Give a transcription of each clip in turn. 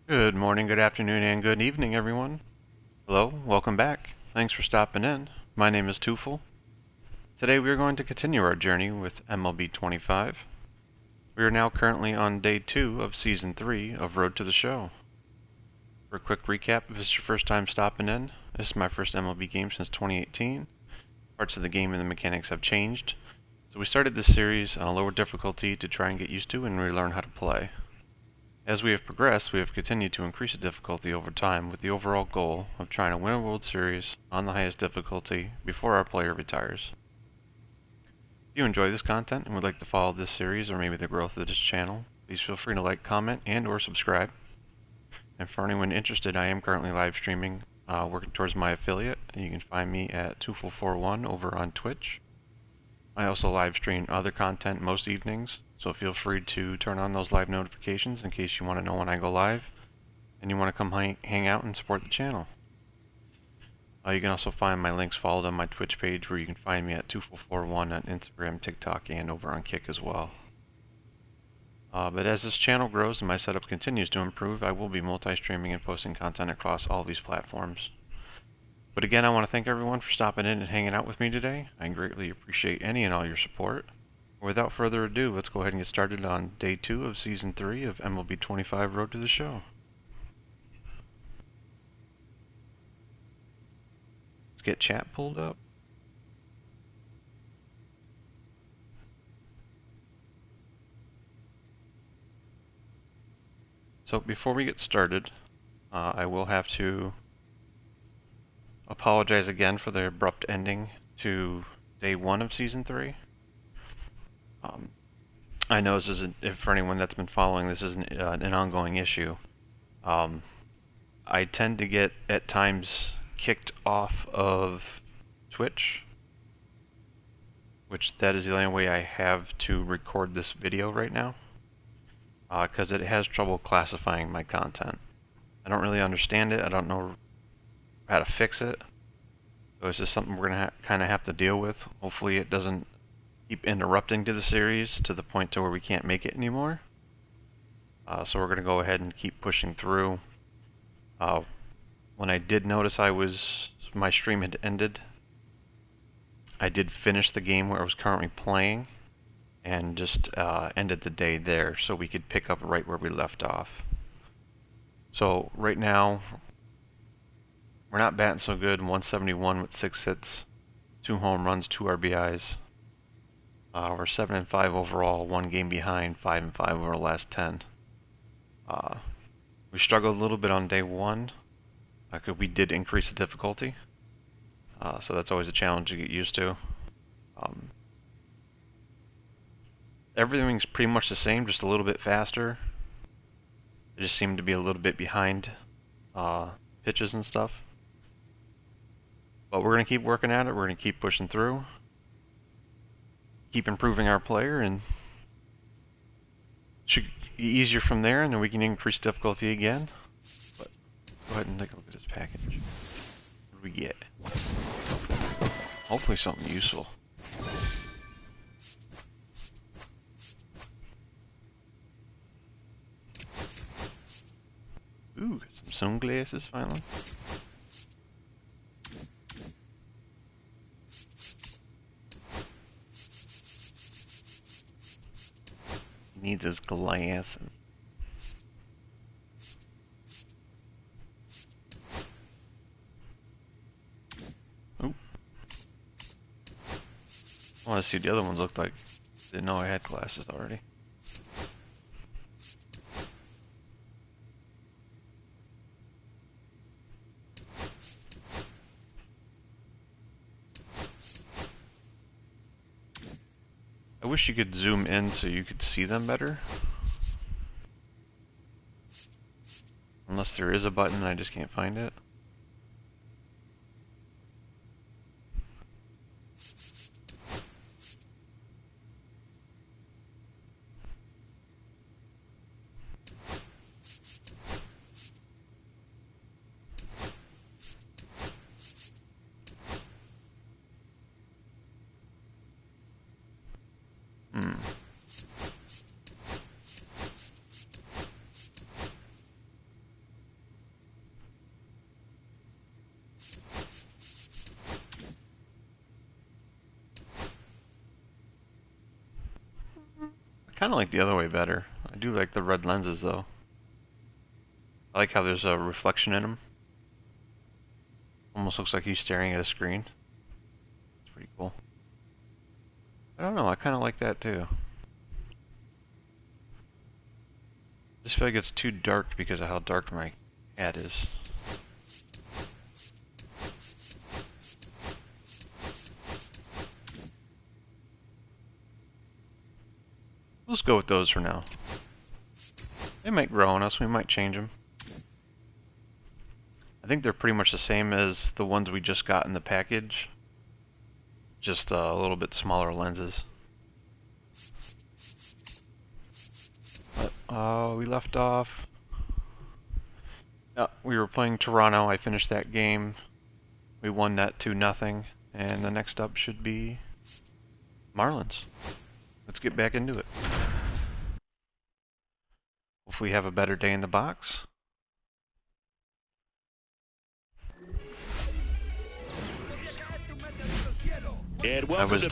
Good morning, good afternoon, and good evening, everyone. Hello, welcome back. Thanks for stopping in. My name is Tufel. Today we are going to continue our journey with MLB 25. We are now currently on day 2 of Season 3 of Road to the Show. For a quick recap, if this is your first time stopping in, this is my first MLB game since 2018. Parts of the game and the mechanics have changed, so we started this series on a lower difficulty to try and get used to and relearn how to play. As we have progressed, we have continued to increase the difficulty over time with the overall goal of trying to win a World Series on the highest difficulty before our player retires. If you enjoy this content and would like to follow this series or maybe the growth of this channel, please feel free to like, comment, and or subscribe. And for anyone interested, I am currently live streaming, working towards my affiliate, and you can find me at Tufel41 over on Twitch. I also live stream other content most evenings, so feel free to turn on those live notifications in case you want to know when I go live and you want to come hang out and support the channel. You can also find my links followed on my Twitch page, where you can find me at Tufel41 on Instagram, TikTok, and over on Kick as well. But as this channel grows and my setup continues to improve, I will be multi-streaming and posting content across all these platforms. But again, I want to thank everyone for stopping in and hanging out with me today. I greatly appreciate any and all your support. Without further ado, let's go ahead and get started on day 2 of Season 3 of MLB 25 Road to the Show. Let's get chat pulled up. So before we get started, I will have to apologize again for the abrupt ending to day 1 of Season 3. I know this isn't, if for anyone that's been following, this isn't an ongoing issue. I tend to get, at times, kicked off of Twitch, which that is the only way I have to record this video right now, because it has trouble classifying my content. I don't really understand it. I don't know how to fix it. So it's just something we're going to kind of have to deal with. Hopefully it doesn't keep interrupting to the series to the point to where we can't make it anymore. So we're going to go ahead and keep pushing through. When I did notice my stream had ended, I did finish the game where I was currently playing and just ended the day there so we could pick up right where we left off. So right now, we're not batting so good. 171 with 6 hits, 2 home runs, 2 RBIs. We're 7-5 overall, 1 game behind, 5-5 over the last 10. We struggled a little bit on day 1 because we did increase the difficulty. So that's always a challenge to get used to. Everything's pretty much the same, just a little bit faster. It just seemed to be a little bit behind pitches and stuff. But we're going to keep working at it. We're going to keep pushing through. Keep improving our player, and it should be easier from there, and then we can increase difficulty again. But go ahead and take a look at this package. What do we get? Hopefully something useful. Ooh, got some sunglasses finally. He needs his glasses. Ooh. I want to see what the other ones look like. Didn't know I had glasses already. I wish you could zoom in so you could see them better. Unless there is a button, I just can't find it. kind of like the other way better. I do like the red lenses though. I like how there's a reflection in them. Almost looks like he's staring at a screen. It's pretty cool. I don't know, I kind of like that too. I just feel like it's too dark because of how dark my cat is. Let's go with those for now. They might grow on us, we might change them. I think they're pretty much the same as the ones we just got in the package. Just a little bit smaller lenses. But, we left off. We were playing Toronto. I finished that game. We won that 2-0. And the next up should be Marlins. Let's get back into it. Hopefully have a better day in the box. I was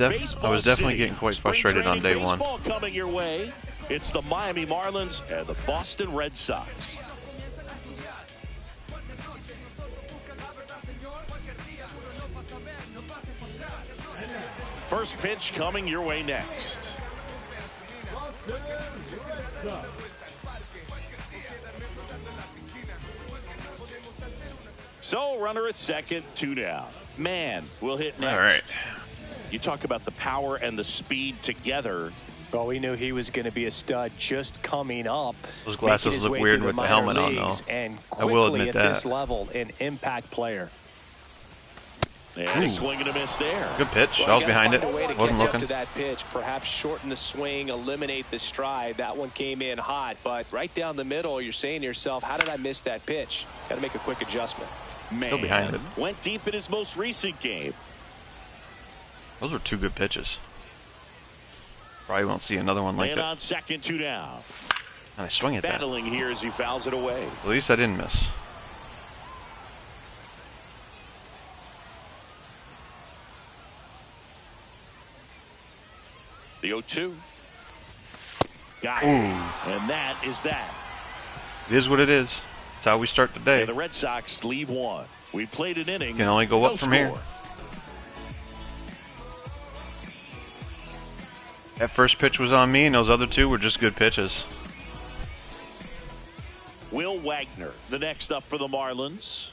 definitely getting quite frustrated on day one. Coming your way. It's the Miami Marlins and the Boston Red Sox. First pitch coming your way next. So, runner at second, 2 down. Man will hit next. All right. You talk about the power and the speed together. Well, we knew he was going to be a stud just coming up. Those glasses look weird with the helmet on, though. And I will admit at that. this level, an impact player. And a swing and a miss there. Good pitch. I was behind it. Wasn't looking. To that pitch, perhaps shorten the swing, eliminate the stride. That one came in hot, but right down the middle, you're saying to yourself, how did I miss that pitch? Got to make a quick adjustment. Still behind it. Went deep in his most recent game. Those were 2 good pitches. Probably won't see another one like that. Man on second, 2 down. And I swung at that. Battling here as he fouls it away. At least I didn't miss. The 0-2. Got it. Ooh. And that is that. It is what it is. That's how we start the day. And the Red Sox leave 1. We played an inning. Can only go up from here. That first pitch was on me, and those other 2 were just good pitches. Will Wagner, the next up for the Marlins.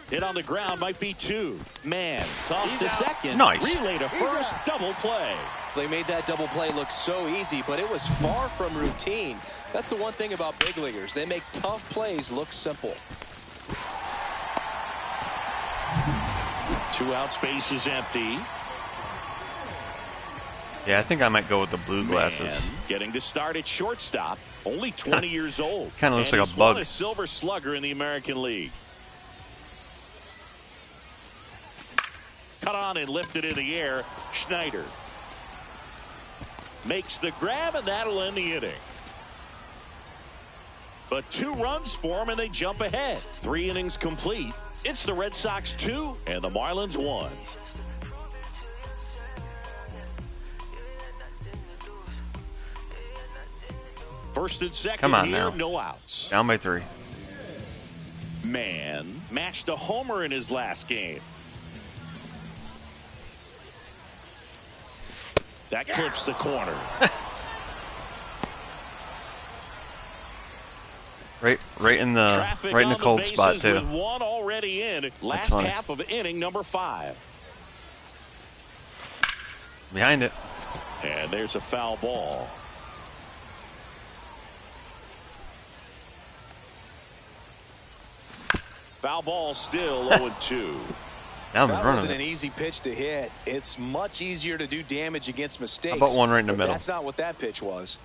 Hit on the ground, might be 2. Man, toss to second. Nice. Relay to first, double play. They made that double play look so easy, but it was far from routine. That's the one thing about big leaguers. They make tough plays look simple. 2 out, space is empty. Yeah, I think I might go with the blue glasses. Man, getting to start at shortstop. Only 20 years old. Kind of looks like a he's bug. won a Silver Slugger in the American League. Cut on and lifted in the air. Schneider makes the grab, and that'll end the inning. But 2 runs for him, and they jump ahead. 3 innings complete. It's the Red Sox 2 and the Marlins 1. First and second. Come on here, now. no outs. Down by 3. Man matched a homer in his last game. That clips the corner. right in the cold spot too. With 1 already in. Last half of inning number 5. Behind it. And there's a foul ball. Foul ball still 0-2. Now That running wasn't it. an easy pitch to hit. It's much easier to do damage against mistakes. How about one right in the middle? That's not what that pitch was.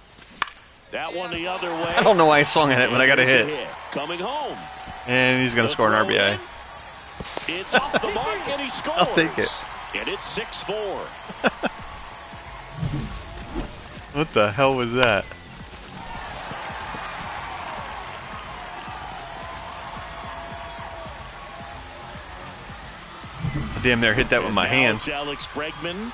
That one the other way. I don't know why I swung at it, but I got a hit. Coming home. And he's going to score an RBI. It's off the mark, and he scores. I'll take it. And it's 6-4. What the hell was that? Damn near hit that with my hand. It's Alex Bregman.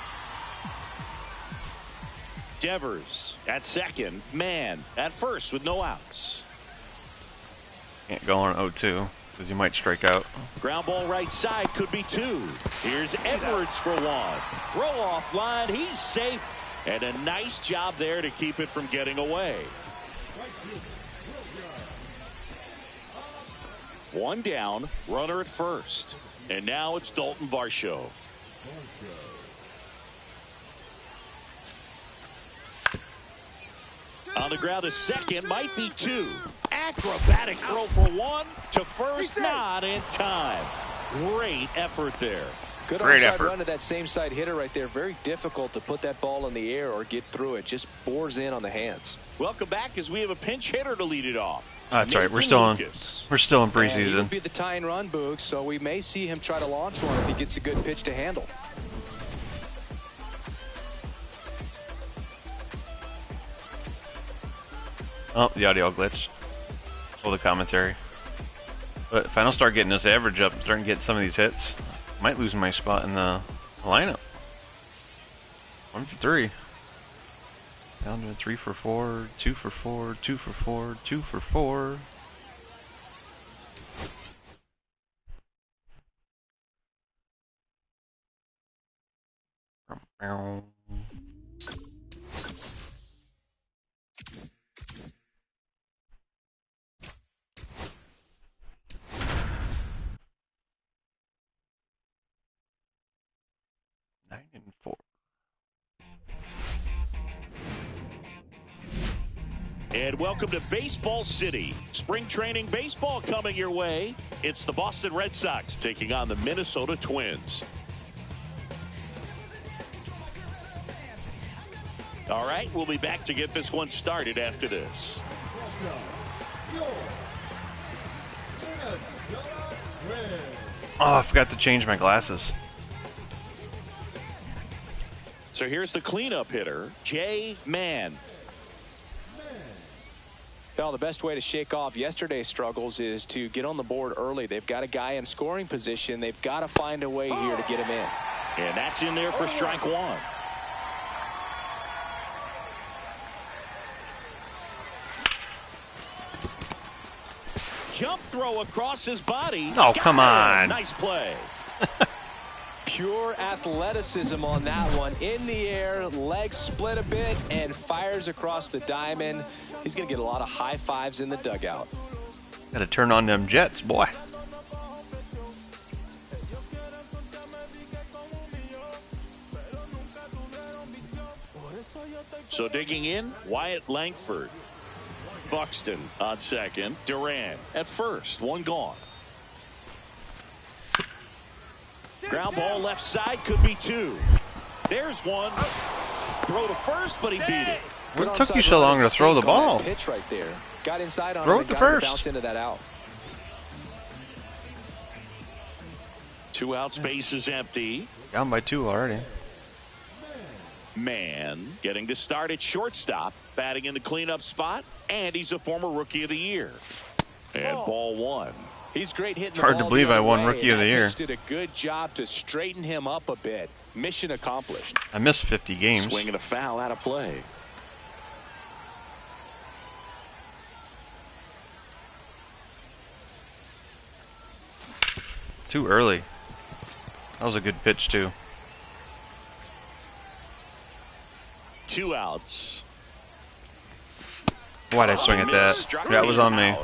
Devers at second. Mann at first with no outs. Can't go on 0-2 because you might strike out. Ground ball right side could be 2. Here's Edwards for 1. Throw off line. He's safe. And a nice job there to keep it from getting away. 1 down, runner at first. And now it's Dalton Varsho. On the ground to second, might be 2. Acrobatic throw for 1 to first, not in time. Great effort there. Good onside run to that same side hitter right there. Very difficult to put that ball in the air or get through it. Just bores in on the hands. Welcome back as we have a pinch hitter to lead it off. That's right. We're still in preseason. He would be the tying run, Boog, so we may see him try to launch one if he gets a good pitch to handle. Oh, the audio glitched. Hold the commentary. But if I don't start getting this average up, starting to get some of these hits, I might lose my spot in the lineup. 1 for 3. Down to 3 for 4, 2 for 4, 2 for 4, 2 for 4. Meow. And 4. And welcome to Baseball City. Spring training baseball coming your way. It's the Boston Red Sox taking on the Minnesota Twins. All right, we'll be back to get this one started after this. Oh, I forgot to change my glasses. So here's the cleanup hitter, Jay Mann. Well, the best way to shake off yesterday's struggles is to get on the board early. They've got a guy in scoring position. They've got to find a way here to get him in. And that's in there for strike 1. Jump throw across his body. Oh, come on. Nice play. Pure athleticism on that one. In the air, legs split a bit, and fires across the diamond. He's going to get a lot of high fives in the dugout. Got to turn on them jets, boy. So digging in, Wyatt Langford. Buxton on second. Duran at first. 1 gone. Ground ball left side could be 2. There's 1. Throw to first, but he beat it. What took you so long to throw the ball? Pitch right there. Got inside on throw him it to and first. Bounce into that out. 2 out, space is empty. Down by 2 already. Mann getting to start at shortstop, batting in the cleanup spot, and he's a former Rookie of the Year. And ball 1. He's great hitting the hard ball to believe the I other won way, Rookie of the and that Year. pitch did a good job to straighten him up a bit. Mission accomplished. I missed 50 games. Swing and a foul out of play. Too early. That was a good pitch, too. 2 outs. Why'd I swing at that? That was on me.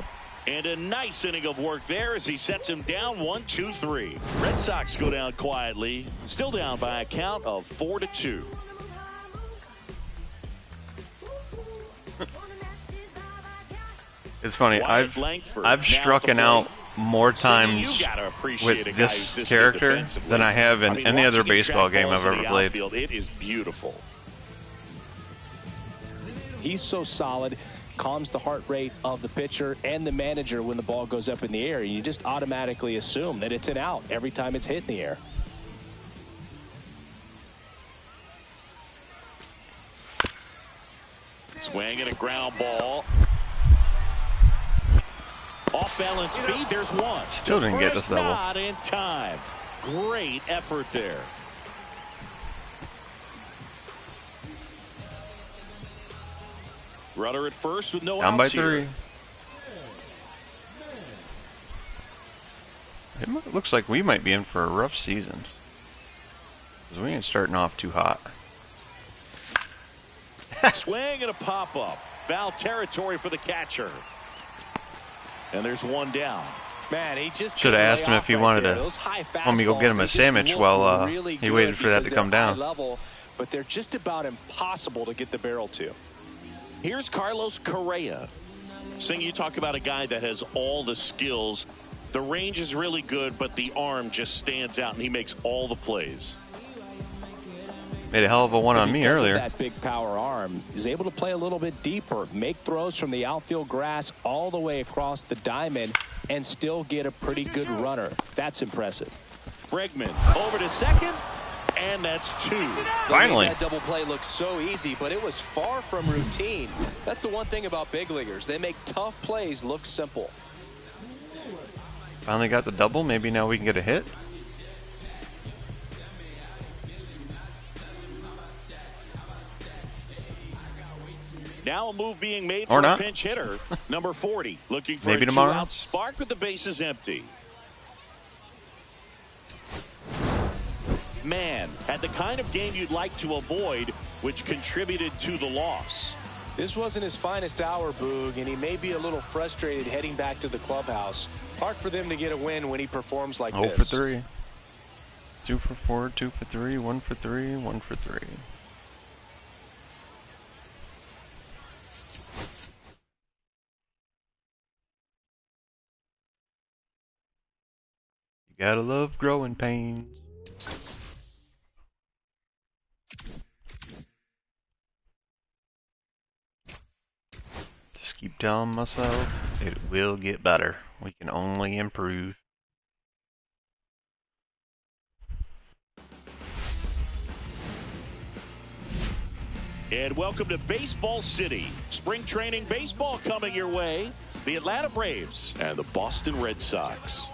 And a nice inning of work there as he sets him down 1-2-3. Red Sox go down quietly, still down by a count of 4-2. It's funny. Wyatt I've Langford struck out more times with this character than I have in any other baseball game I've ever played. It is beautiful. He's so solid. Calms the heart rate of the pitcher and the manager when the ball goes up in the air. You just automatically assume that it's an out every time it's hit in the air. Swing and a ground ball. Off balance speed. There's 1. Still didn't get this level. Not in time. Great effort there. Runner at first with no outs. Down by here. 3. Looks like we might be in for a rough season. Because we ain't starting off too hot. Swing and a pop-up. Foul territory for the catcher. And there's one down. Man, he just should have asked him if he wanted to let me go get him a sandwich while he waited for that to come down. Level, but they're just about impossible to get the barrel to. Here's Carlos Correa. Sing, you talk about a guy that has all the skills. The range is really good, but the arm just stands out, and he makes all the plays. Made a hell of a one on me earlier. That big power arm is able to play a little bit deeper, make throws from the outfield grass all the way across the diamond, and still get a pretty good runner. That's impressive. Bregman over to second, and that's 2. Finally. That double play looks so easy, but it was far from routine. That's the one thing about big leaguers. They make tough plays look simple. Finally got the double. Maybe now we can get a hit. Now a move being made for a pinch hitter. Number 40 looking for maybe a tomorrow. 2-out spark with the bases empty. Man had the kind of game you'd like to avoid, which contributed to the loss. This wasn't his finest hour, Boog, and he may be a little frustrated heading back to the clubhouse. Hard for them to get a win when he performs like this. 0 for 3. 2 for 4, 2 for 3, 1 for 3, 1 for 3. You gotta love growing pains. Just keep telling myself it will get better. We can only improve. And welcome to Baseball City. Spring training baseball coming your way. The Atlanta Braves and the Boston Red Sox.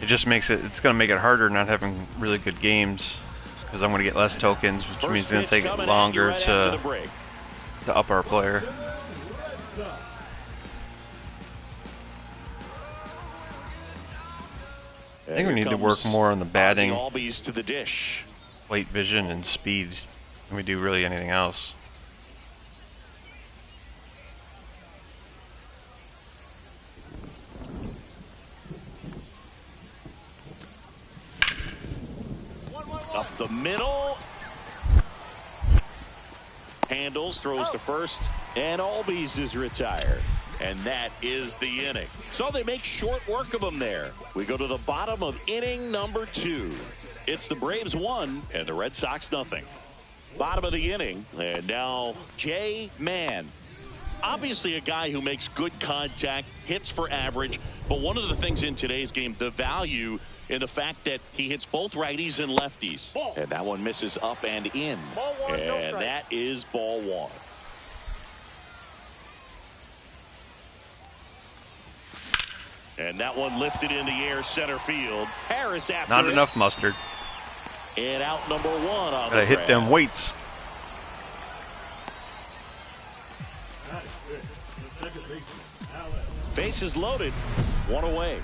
It just makes it, it's going to make it harder not having really good games because I'm going to get less tokens, which means it's going to take it longer to up our player. I think we need to work more on the batting, Albies to the dish. plate vision, and speed than we do really anything else. Up the middle. Handles, throws to first, and Albies is retired. And that is the inning. So they make short work of them there. We go to the bottom of inning number 2. It's the Braves 1 and the Red Sox nothing. Bottom of the inning, and now Jay Mann. Obviously a guy who makes good contact, hits for average, but one of the things in today's game, the value in the fact that he hits both righties and lefties. And that one misses up and in. And that is ball 1. And that one lifted in the air center field. Harris after Not enough mustard. And out number 1 on Gotta hit them weights. Bases loaded. 1 away.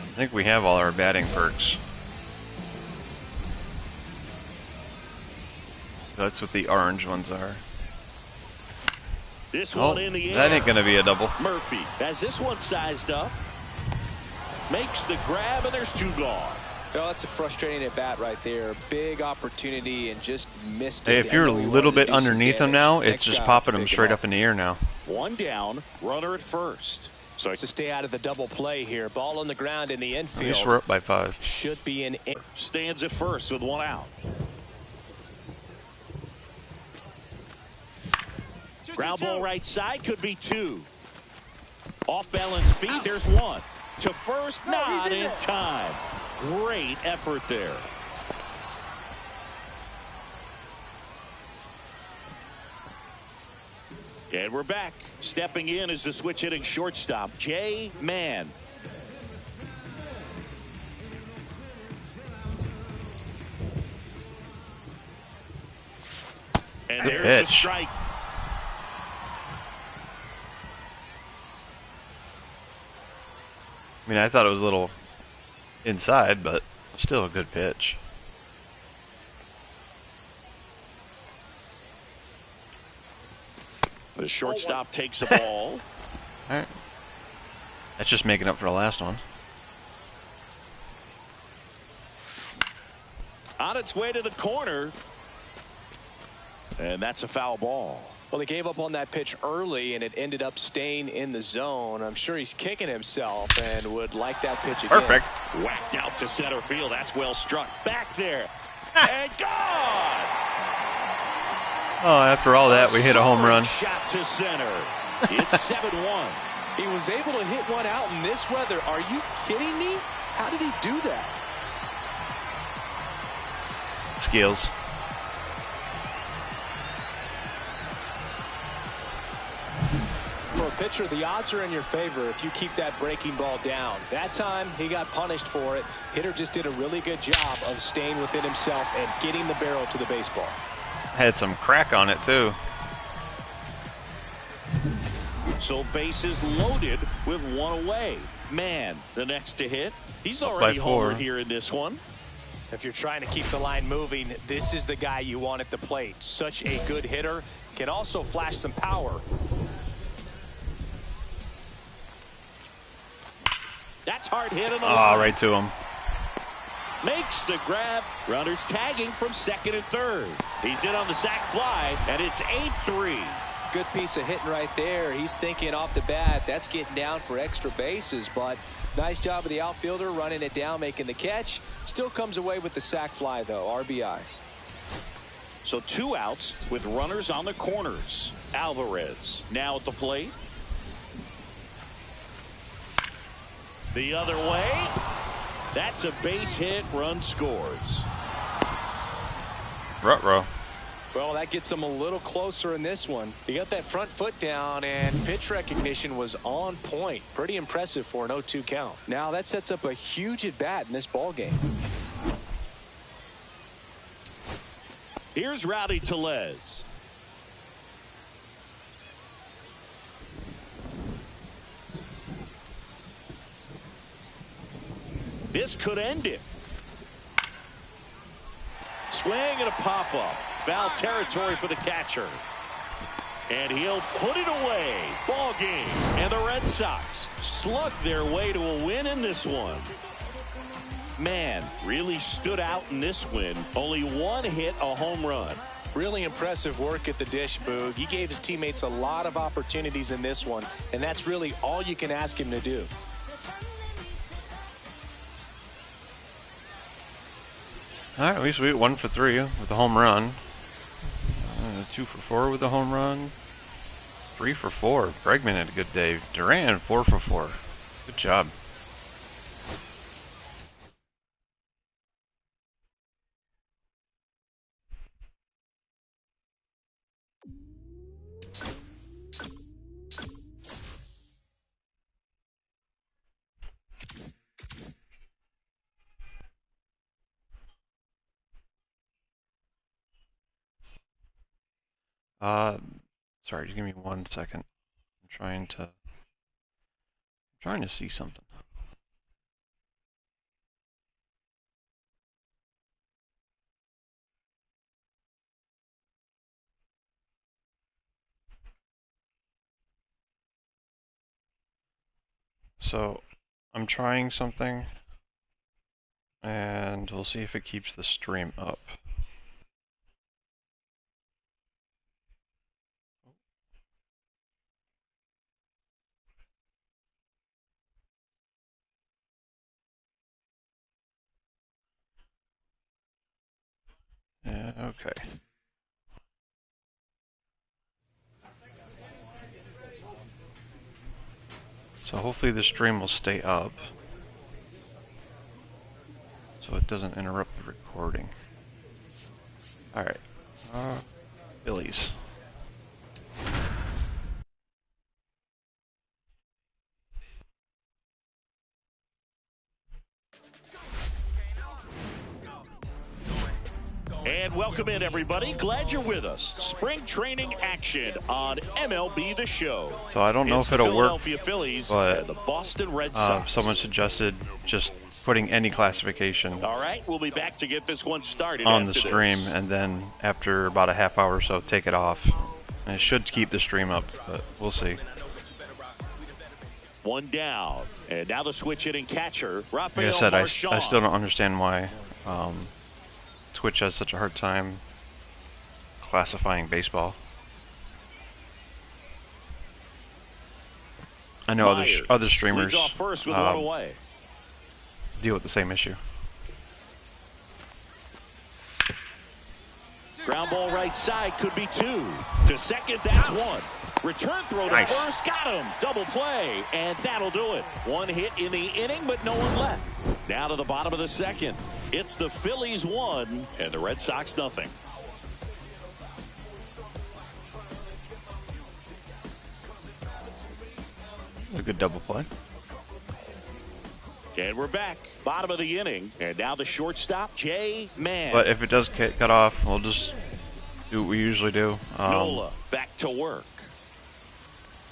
I think we have all our batting perks. That's what the orange ones are. This one in the air. That ain't gonna be a double. Murphy has this one sized up. Makes the grab, and there's 2 gone. Oh, that's a frustrating at bat right there. Big opportunity and just missed Hey, it. if you're a little bit underneath them now, it's just popping them straight up. up in the air now. 1 down, runner at first. So To stay out of the double play here. Ball on the ground in the At least infield. we're up by 5. Should be an in. stands at first with 1 out. Ground ball right side, could be 2. Off balance feet, there's one. To first, not in time. Great effort there. And we're back. Stepping in is the switch hitting shortstop, Jay Mann. And Good there's pitch. a strike. I mean, I thought it was a little inside, but still a good pitch. The shortstop takes the ball. All right. That's just making up for the last one. On its way to the corner. And that's a foul ball. Well, he gave up on that pitch early, and it ended up staying in the zone. I'm sure he's kicking himself and would like that pitch again. Perfect. Whacked out to center field. That's well struck. Back there. And gone! Oh, after all that, we hit a home run. Shot to center. It's 7-1. He was able to hit one out in this weather. Are you kidding me? How did he do that? Skills. For a pitcher, the odds are in your favor if you keep that breaking ball down. That time, he got punished for it. Hitter just did a really good job of staying within himself and getting the barrel to the baseball. Had some crack on it, too. So bases loaded with one away. Man, the next to hit. He's Up already by 4. homered here in this one. If you're trying to keep the line moving, this is the guy you want at the plate. Such a good hitter. Can also flash some power. That's hard hit on the Oh, line. right to him. Makes the grab. Runners tagging from second and third. He's in on the sac fly, and it's 8-3. Good piece of hitting right there. He's thinking off the bat, that's getting down for extra bases, but nice job of the outfielder running it down, making the catch. Still comes away with the sac fly, though. RBI. So 2 outs with runners on the corners. Alvarez now at the plate. The other way. That's a base hit. Run scores. Ruh-roh. Well, that gets him a little closer in this one. He got that front foot down, and pitch recognition was on point. Pretty impressive for an 0-2 count. Now that sets up a huge at-bat in this ball game. Here's Rowdy Tellez. This could end it. Swing and a pop-up. Foul territory for the catcher. And he'll put it away. Ball game. And the Red Sox slug their way to a win in this one. Man, really stood out in this win. Only one hit, a home run. Really impressive work at the dish, Boog. He gave his teammates a lot of opportunities in this one, and that's really all you can ask him to do. All right, at least we hit 1 for 3 with a home run. 2 for 4 with a home run. 3 for 4. Bregman had a good day. Duran 4 for 4. Good job. Sorry, just give me 1 second. I'm trying to see something. So, I'm trying something, and we'll see if it keeps the stream up. Yeah, okay. So hopefully the stream will stay up, so it doesn't interrupt the recording. Alright. Phillies. And welcome in, everybody. Glad you're with us. Spring training action on MLB The Show. So I don't know It's if it'll the work, Philadelphia Phillies but and the Boston Red Sox. someone suggested just putting any classification All right, we'll be back to get this one started on the after stream, this. and then after about a half hour or so, take it off. And it should keep the stream up, but we'll see. One down, and now the switch hitting catcher, Rafael Like I said, Marchand. I still don't understand why Twitch has such a hard time classifying baseball. I know Myers other streamers leads off first with one away. deal with the same issue. Ground ball right side, could be two. To second, that's one. Return throw to Nice. first, got him. Double play, and that'll do it. One hit in the inning, but no one left. Now to the bottom of the second. It's the Phillies 1 and the Red Sox nothing. A good double play. And we're back. Bottom of the inning. And now the shortstop, Jay Mann. But if it does get cut off, we'll just do what we usually do. Nola back to work.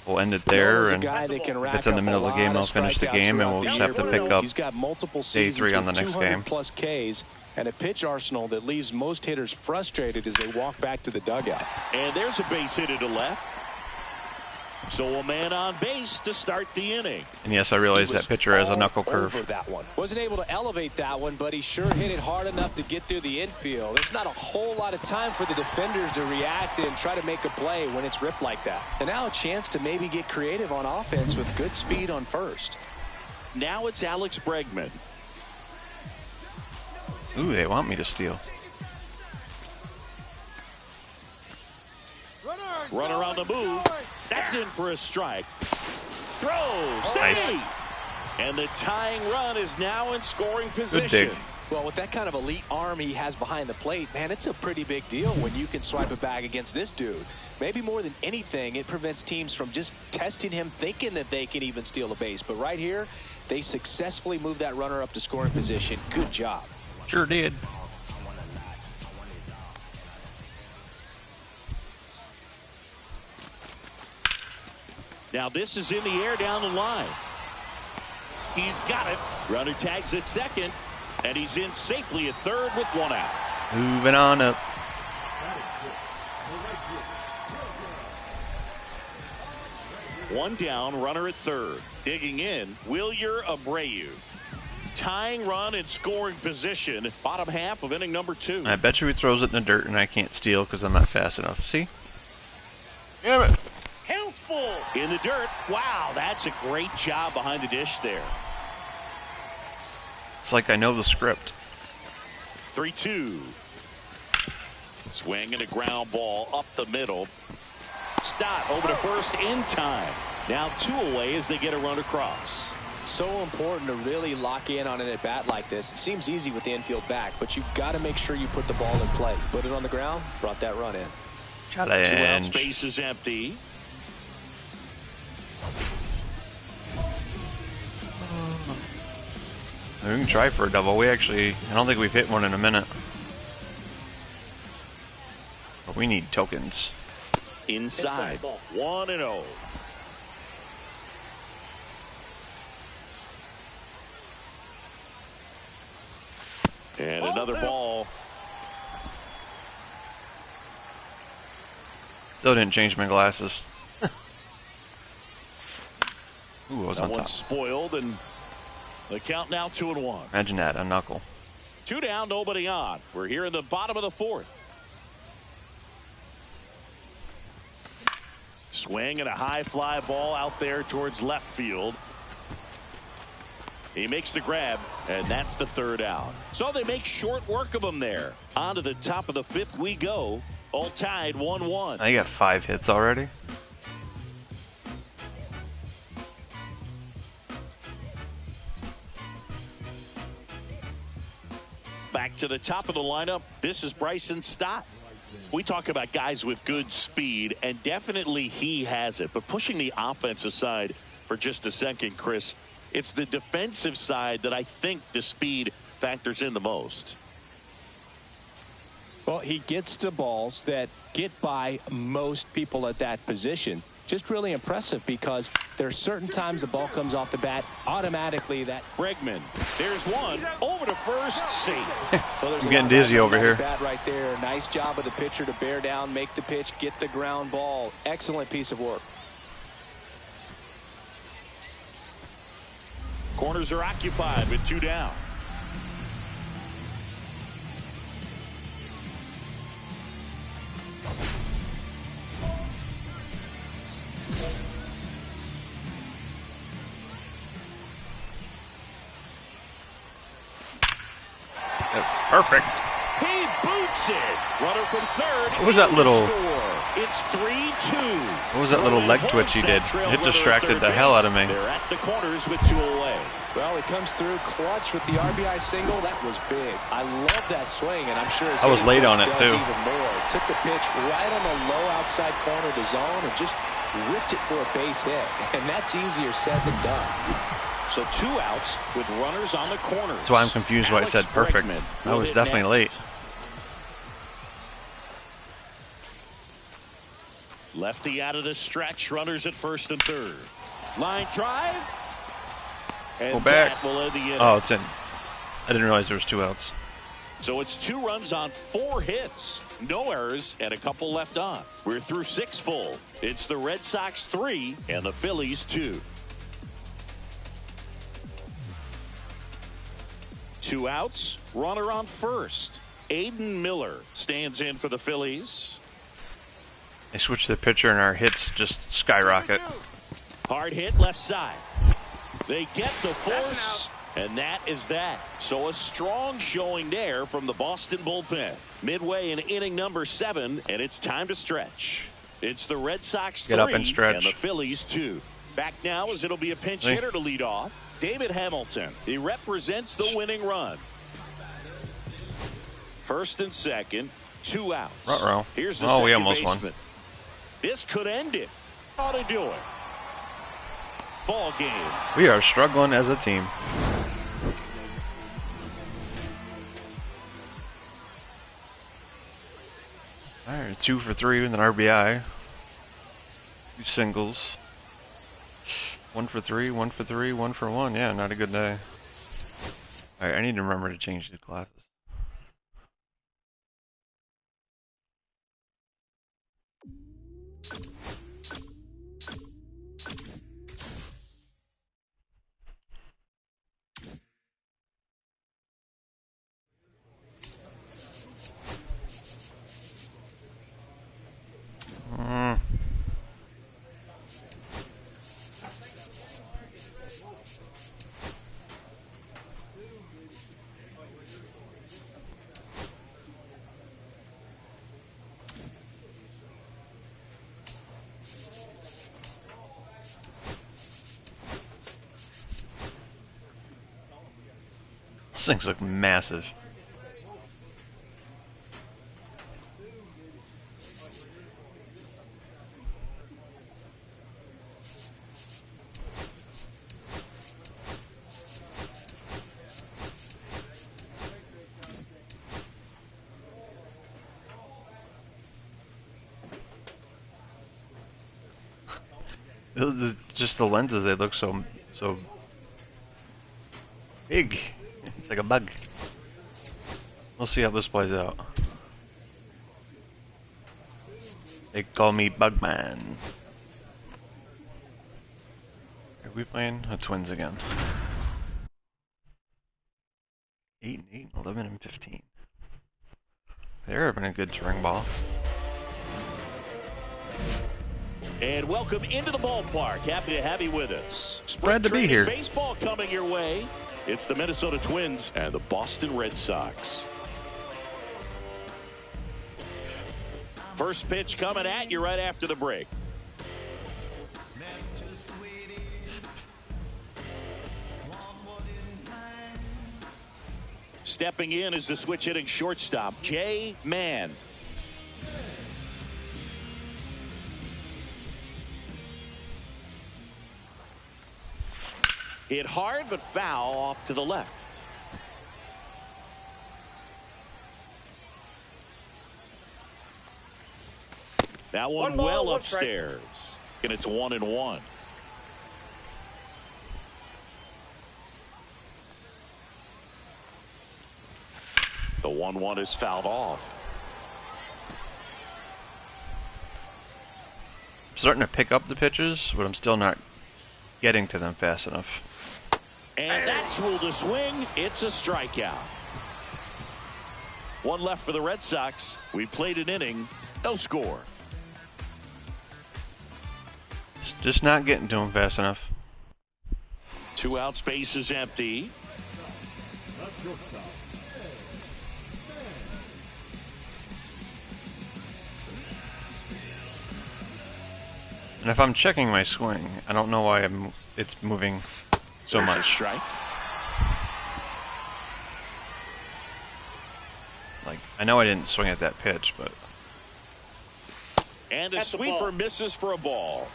We'll end it there, Nola's a and guy that can if rack it's in the up middle a of the game, lot I'll of finish the strikeouts game, and throughout we'll the just year. have to pick up He's got multiple day seasons 3 on the with next 200 game. plus Ks and a pitch arsenal that leaves most hitters frustrated as they walk back to the dugout. And there's a base hit to left. So a man on base to start the inning. And yes, I realize He was that pitcher has a all knuckle curve. over that one. Wasn't able to elevate that one, but he sure hit it hard enough to get through the infield. There's not a whole lot of time for the defenders to react and try to make a play when it's ripped like that. And now a chance to maybe get creative on offense with good speed on first. Now it's Alex Bregman. Ooh, they want me to steal. Runner on the move. That's in for a strike. Throw. Save. Nice. And the tying run is now in scoring Good position. dig. Well, with that kind of elite arm he has behind the plate, man, it's a pretty big deal when you can swipe it back against this dude. Maybe more than anything, it prevents teams from just testing him, thinking that they can even steal a base. But right here, they successfully moved that runner up to scoring position. Good job. Sure did. Now this is in the air down the line. He's got it. Runner tags at second, and he's in safely at third with one out. Moving on up. One down, runner at third. Digging in, Wilyer Abreu. Tying run in scoring position. Bottom half of inning number 2. I bet you he throws it in the dirt, and I can't steal because I'm not fast enough. See? Damn it. Count full in the dirt. Wow, that's a great job behind the dish there. It's like I know the script. 3-2. Swing and a ground ball up the middle. Stott over to first in time. Now 2 away as they get a run across. So important to really lock in on an at-bat like this. It seems easy with the infield back, but you've got to make sure you put the ball in play. Put it on the ground, brought that run in. 2 out, Challenge. space is empty. We can try for a double. I don't think we've hit one in a minute. But we need tokens. Inside. 1-0. And another ball. Still didn't change my glasses. Ooh, I was That on one's top. spoiled, and the count now 2-1. Imagine that, a knuckle. 2 down, nobody on. We're here in the bottom of the 4th. Swing and a high fly ball out there towards left field. He makes the grab, and that's the 3rd out. So they make short work of him there. On to the top of the 5th we go. All tied 1-1. I got 5 hits already. Back to the top of the lineup, this is Bryson Stott. We talk about guys with good speed, and definitely he has it. But pushing the offense aside for just a second, Chris, it's the defensive side that I think the speed factors in the most. Well, he gets to balls that get by most people at that position. Just really impressive because there are certain times the ball comes off the bat, automatically that. Bregman, there's one, over to first, safe. Well, I'm getting dizzy over here. Bat right there. Nice job of the pitcher to bear down, make the pitch, get the ground ball. Excellent piece of work. Corners are occupied with 2 down. Perfect. He boots it. Runner from third. What was that little? It's 3-2. What was that little leg twitch he did? It distracted the hell out of me. They're at the corners with 2 away. Well, he comes through clutch with the RBI single. That was big. I love that swing, and I'm sure I was late on it too. Even more. Took the pitch right on the low outside corner of the zone and just ripped it for a base hit. And that's easier said than done. So 2 outs with runners on the corners. That's why I'm confused why it said perfect. I was definitely late. Lefty out of the stretch. Runners at first and third. Line drive. And go back. That will end the inning. Oh, it's in. I didn't realize there was 2 outs. So it's 2 runs on 4 hits. No errors and a couple left on. We're through 6 full. It's the Red Sox 3 and the Phillies 2. 2 outs, runner on first. Aiden Miller stands in for the Phillies. They switched the pitcher and our hits just skyrocket. Hard hit left side. They get the force, and that is that. So a strong showing there from the Boston bullpen. Midway in inning number 7, and it's time to stretch. It's the Red Sox 3 Get up and stretch. and the Phillies 2. Back now as it'll be a pinch hitter to lead off. David Hamilton. He represents the winning run. First and second, 2 outs. Uh-oh. Here's the we second almost baseman. won. This could end it. Ought to do it. Ball game. We are struggling as a team. All right, 2 for 3 with an RBI. 2 singles. 1 for 3, 1 for 3, 1 for 1. Yeah, not a good day. All right, I need to remember to change the glasses. Those things look massive. Just the lenses, they look so big. It's like a bug. We'll see how this plays out. They call me Bugman. Are we playing the Twins again? 8 and 8, 11 and 15. They're having a good spring ball. And welcome into the ballpark. Happy to have you with us. Glad to be here. Baseball coming your way. It's the Minnesota Twins and the Boston Red Sox. First pitch coming at you right after the break. Stepping in is the switch hitting shortstop, Jay Mann. Hit hard, but foul off to the left. That one well upstairs. And it's 1-1. The 1-1 is fouled off. I'm starting to pick up the pitches, but I'm still not getting to them fast enough. And that's ruled a swing. It's a strikeout. One left for the Red Sox. We played an inning. No score. Just not getting to them fast enough. 2 out, space is empty. And if I'm checking my swing, I don't know why it's moving so There's a much. strike. Like, I know I didn't swing at that pitch, but... And a sweeper misses for a ball.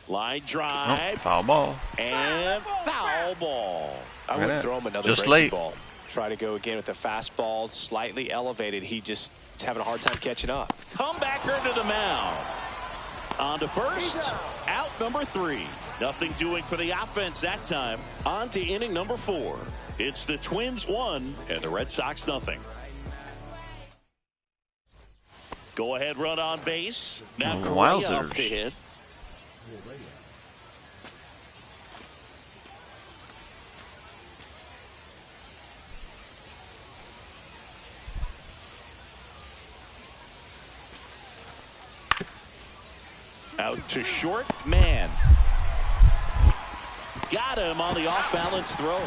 Line drive. Oh, foul ball. And foul ball. I would throw him another Just breaking late. ball. Try to go again with the fastball, slightly elevated. He just is having a hard time catching up. Comebacker to the mound. On to first. Out number 3. Nothing doing for the offense that time. On to inning number 4. It's the Twins 1 and the Red Sox nothing. Go ahead run on base. Now Correa up to hit. Out to short, Mann. Got him on the off-balance throw.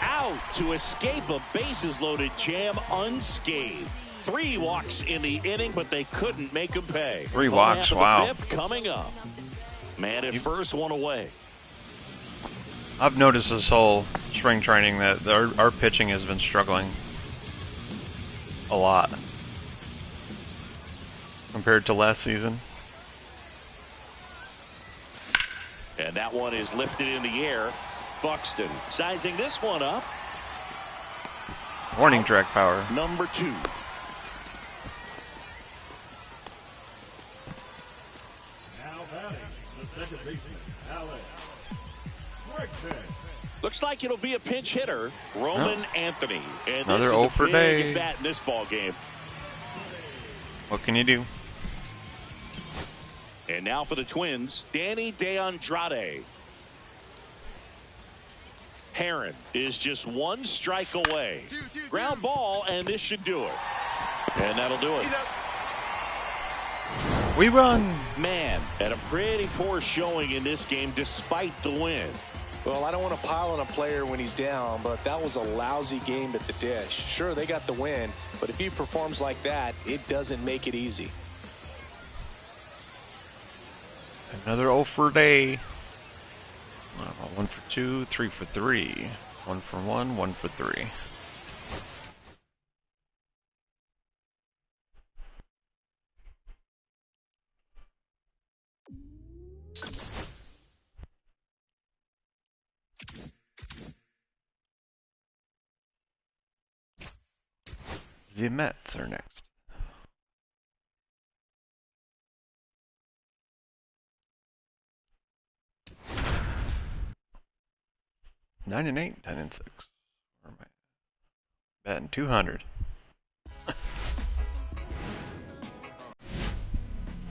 Out to escape a bases-loaded jam unscathed. 3 walks in the inning, but they couldn't make him pay. 3 walks, wow. 5th coming up. Man at first, one away. I've noticed this whole spring training that our pitching has been struggling a lot compared to last season. And that one is lifted in the air. Buxton sizing this one up. Warning track power. Number 2. Looks like it'll be a pinch hitter, Roman Anthony. And Another this 0 is for a big day. at bat in this ball game. What can you do? And now for the Twins, Danny DeAndrade. Herron is just 1 strike away. Ground ball, and this should do it. And that'll do it. We run. Man, had a pretty poor showing in this game despite the win. Well, I don't want to pile on a player when he's down, but that was a lousy game at the dish. Sure, they got the win, but if he performs like that, it doesn't make it easy. Another 0 for day. 1 for 2, 3 for 3. 1 for 1, 1 for 3. The Mets are next. Nine and 8, 10 and 6. Where am I? Batting 200.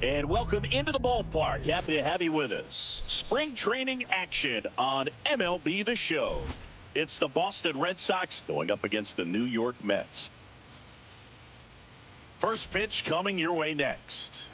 And welcome into the ballpark. Happy to have you with us. Spring training action on MLB The Show. It's the Boston Red Sox going up against the New York Mets. First pitch coming your way next.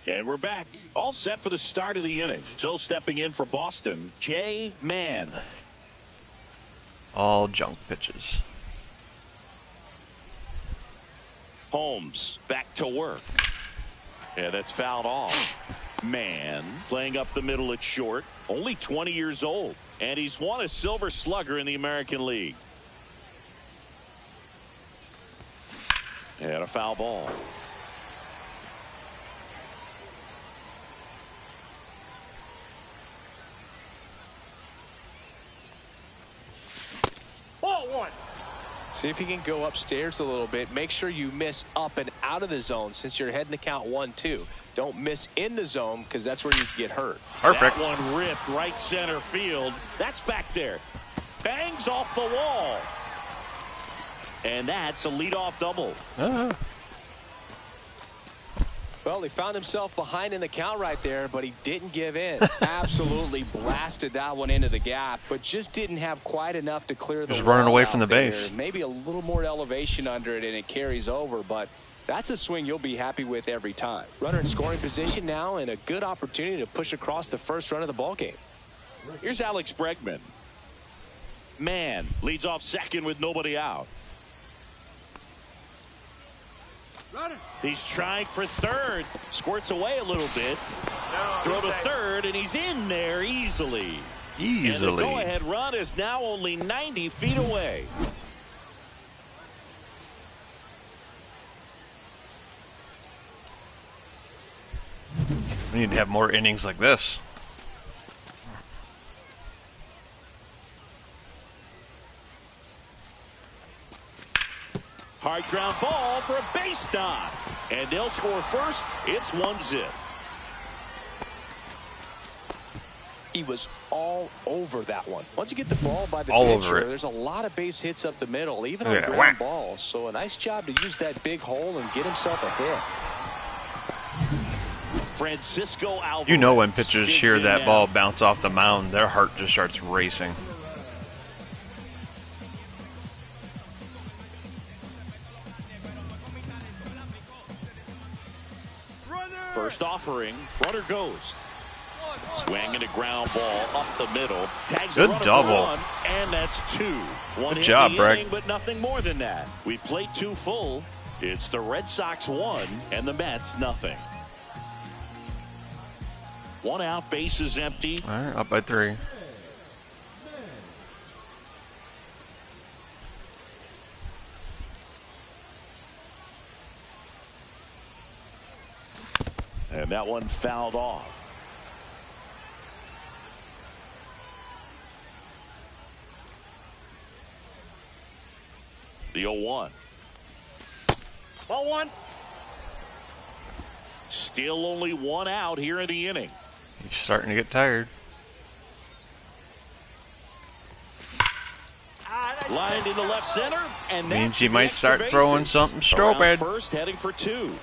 And we're back. All set for the start of the inning. So stepping in for Boston, Jay Mann. All junk pitches. Holmes back to work. Yeah, that's fouled off. Mann playing up the middle at short. Only 20 years old. And he's won a Silver Slugger in the American League. And a foul ball. Ball one. See if you can go upstairs a little bit. Make sure you miss up and out of the zone since you're heading to count 1-2. Don't miss in the zone because that's where you can get hurt. Perfect. That one ripped right center field. That's back there. Bangs off the wall. And that's a leadoff double. Well, he found himself behind in the count right there, but he didn't give in. Absolutely blasted that one into the gap, but just didn't have quite enough to clear the Just running wall away out from the there. base. Maybe a little more elevation under it and it carries over, but that's a swing you'll be happy with every time. Runner in scoring position now and a good opportunity to push across the first run of the ball game. Here's Alex Bregman. Mann leads off second with nobody out. He's trying for third. Squirts away a little bit. Throw to third, and he's in there easily. And the go-ahead run is now only 90 feet away. We need to have more innings like this. Hard ground ball for a base knock. And they'll score first. It's 1-0. He was all over that one. Once you get the ball by the All over pitcher, it. there's a lot of base hits up the middle, even Look on at that. ground Whack. balls. So a nice job to use that big hole and get himself a hit. Francisco Alvarez. You know when pitchers digs hear in that now. ball bounce off the mound, their heart just starts racing. First offering, runner goes. Swing and a ground ball up the middle. Tags the Good runner double. for one, and that's two. One Good hit job, in the Breg. inning, but nothing more than that. We played two full. It's the Red Sox 1 and the Mets nothing. One out, base is empty. All right, up by 3. And that one fouled off. The 0-1. Ball one. Still only one out here in the inning. He's starting to get tired. Lined into left center, and that Means he should be might extra start throwing bases. something Around stupid. first, heading for 2.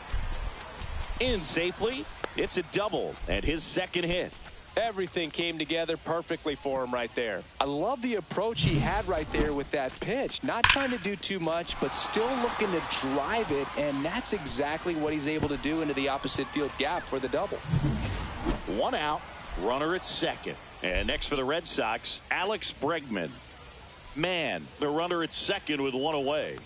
In safely, it's a double, and his second hit. Everything came together perfectly for him right there. I love the approach he had right there with that pitch. Not trying to do too much, but still looking to drive it, and that's exactly what he's able to do into the opposite field gap for the double. One out, runner at second. And next for the Red Sox, Alex Bregman. Mann, the runner at second with one away.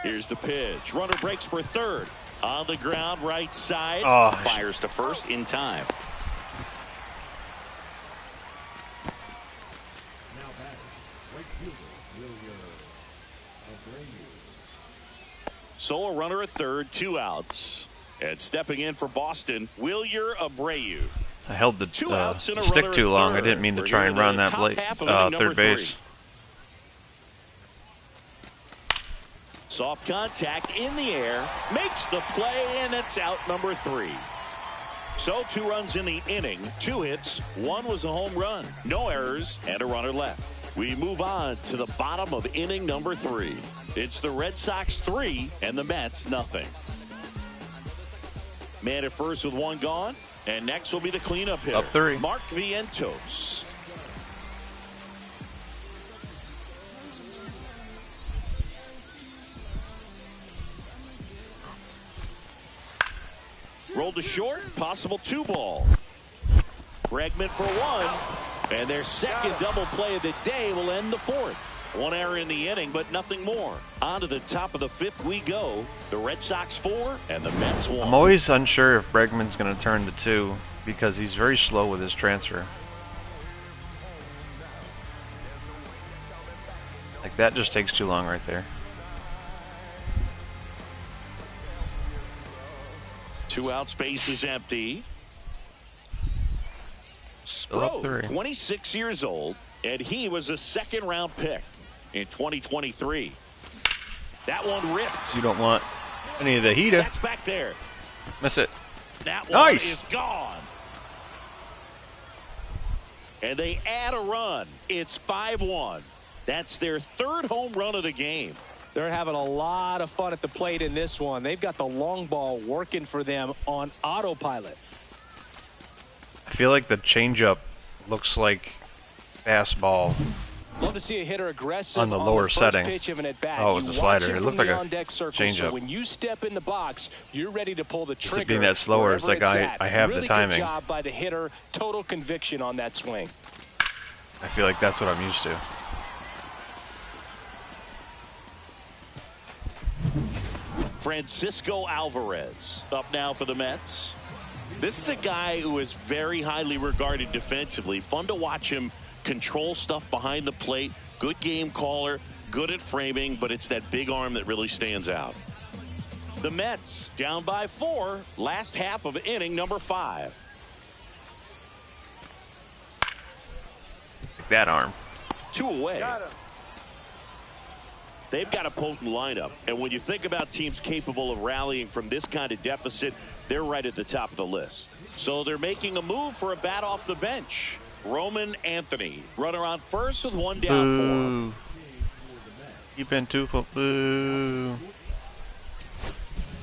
Here's the pitch. Runner breaks for third. On the ground, right side. Oh. Fires to first in time. So a runner at third, 2 outs. And stepping in for Boston, Wilyer Abreu. I held the 2 outs and a stick runner too at long. I third. didn't mean to We're try here and in run the that top half of inning number third base. 3. Soft contact in the air, makes the play, and it's out number 3. So 2 runs in the inning, 2 hits, 1 was a home run, no errors, and a runner left. We move on to the bottom of inning number 3. It's the Red Sox 3 and the Mets nothing. Man at first with 1 gone, and next will be the cleanup hitter. Up 3. Mark Vientos. Rolled to short, possible 2 ball. Bregman for 1, And their second double play of the day will end the fourth. One error in the inning, but nothing more. On to the top of the fifth we go. The Red Sox 4 and the Mets 1. I'm always unsure if Bregman's going to turn to 2 because he's very slow with his transfer. Like, that just takes too long right there. 2 out, space is empty. Still up 3. 26 years old, and he was a second-round pick in 2023. That one ripped. You don't want any of the heater. That's back there. Miss it. That Nice. one is gone. And they add a run. It's 5-1. That's their third home run of the game. They're having a lot of fun at the plate in this one. They've got the long ball working for them on autopilot. I feel like the changeup looks like fastball. Love to see a hitter aggressive on the lower first setting. pitch of an at bat. Oh, it was You a watch slider. him It from looked the like a on-deck circle, changeup. So when you step in the box, you're ready to pull the Just trigger. being that slower, it's like wherever at. I have really the timing. Good job by the hitter. Total conviction on that swing. I feel like that's what I'm used to. Francisco Alvarez up now for the Mets. This is a guy who is very highly regarded defensively. Fun to watch him control stuff behind the plate. Good game caller, good at framing, but it's that big arm that really stands out. The Mets down by 4, last half of inning number 5. Like that arm. 2 away. They've got a potent lineup, and when you think about teams capable of rallying from this kind of deficit, they're right at the top of the list. So they're making a move for a bat off the bench. Roman Anthony, runner on first with 1 down for him. You've been too full. Boo.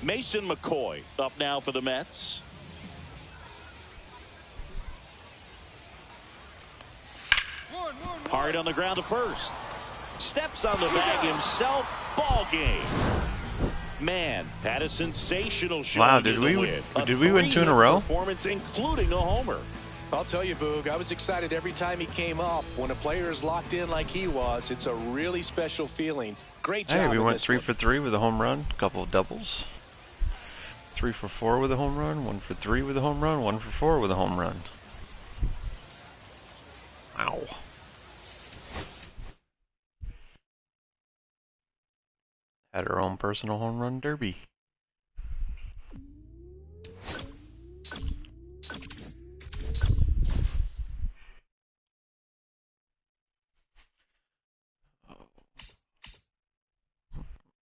Mason McCoy up now for the Mets. Hard on the ground to first. Steps on the bag himself. Ball game. Man, had a sensational showing. Wow, did we win 2 in a row? Performance, including a homer. I'll tell you, Boog, I was excited every time he came up. When a player is locked in like he was, it's a really special feeling. Great job. Hey, we went 3 one. for 3 with a home run, a couple of doubles. 3 for 4 with a home run, 1 for 3 with a home run, 1 for 4 with a home run. Wow. Had our own personal home run derby.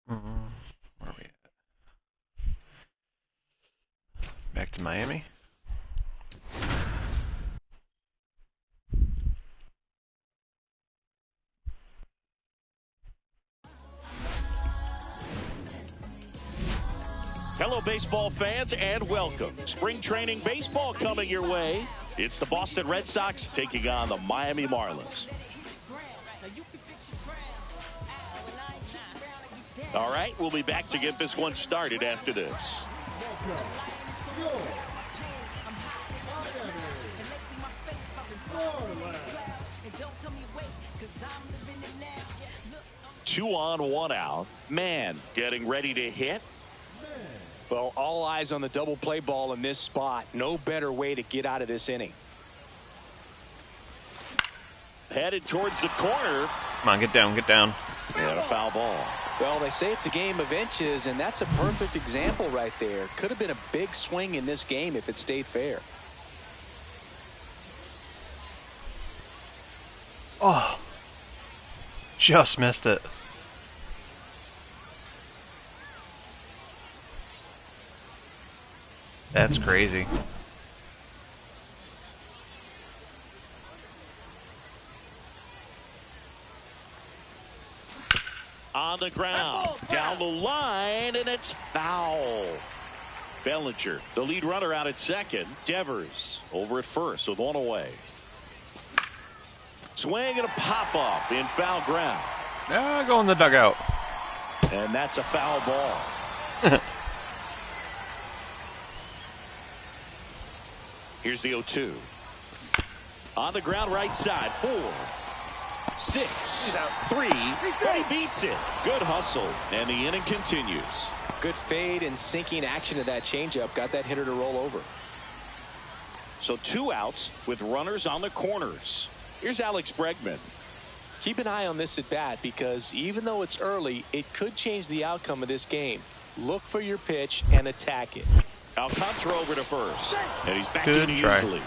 Where are we at? Back to Miami. Hello, baseball fans, and welcome. Spring training baseball coming your way. It's the Boston Red Sox taking on the Miami Marlins. All right, we'll be back to get this one started after this. Two on, 1 out. Man getting ready to hit. Well, all eyes on the double play ball in this spot. No better way to get out of this inning. Headed towards the corner. Come on, get down, get down. And a foul ball. Well, they say it's a game of inches, and that's a perfect example right there. Could have been a big swing in this game if it stayed fair. Oh, just missed it. That's crazy. On the ground, down the line, and it's foul. Bellinger, the lead runner, out at second. Devers over at first with 1 away. Swing and a pop-up in foul ground. Go in the dugout. And that's a foul ball. Here's the 0-2. On the ground right side. 4, 6, 3, but he beats it. Good hustle, and the inning continues. Good fade and sinking action of that changeup. Got that hitter to roll over. So 2 outs with runners on the corners. Here's Alex Bregman. Keep an eye on this at bat because even though it's early, it could change the outcome of this game. Look for your pitch and attack it. Alcantara over to first, and he's back Good in try. easily.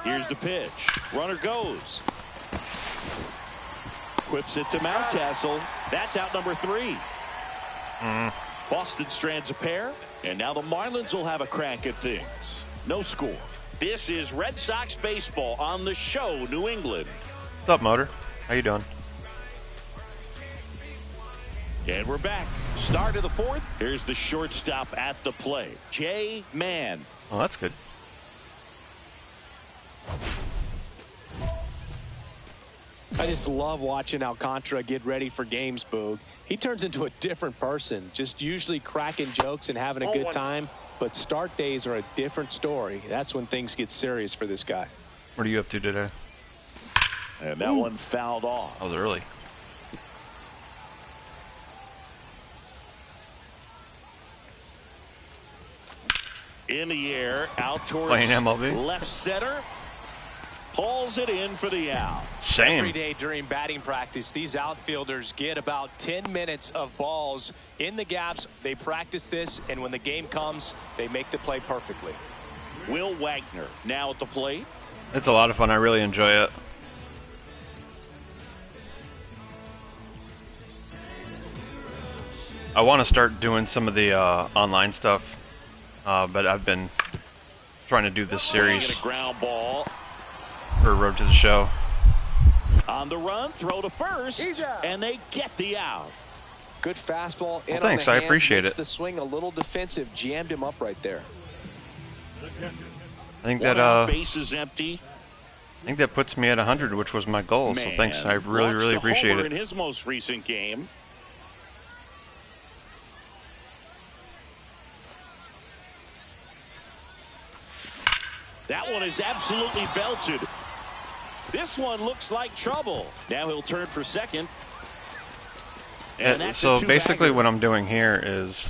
Here's the pitch. Runner goes. Whips it to Mountcastle. That's out number 3. Boston strands a pair, and now the Marlins will have a crack at things. No score. This is Red Sox baseball on the show, New England. What's up, Motor? How you doing? And we're back. Start of the 4th. Here's the shortstop at the plate, Jay Mann. Oh, that's good. I just love watching Alcantara get ready for games, Boog. He turns into a different person, just usually cracking jokes and having a good time. But start days are a different story. That's when things get serious for this guy. What are you up to today? And that one fouled off. That was early. In the air, out towards Playing MLB? left center. Pulls it in for the out. Same. Every day during batting practice, these outfielders get about 10 minutes of balls in the gaps. They practice this, and when the game comes, they make the play perfectly. Will Wagner now at the plate. It's a lot of fun. I really enjoy it. I want to start doing some of the online stuff, but I've been trying to do this series Swinging a ground ball. for Road to the Show. On the run, throw to first, and they get the out. Good fastball in Well, thanks. on the I hands, appreciate makes it. the swing a little defensive, jammed him up right there. I think One that out, base is empty. I think that puts me at 100, which was my goal. So Man, thanks. I really, launched really a appreciate homer it. in his most recent game. That one is absolutely belted. This one looks like trouble. Now he'll turn for second. And that's So a two-bagger. basically, what I'm doing here is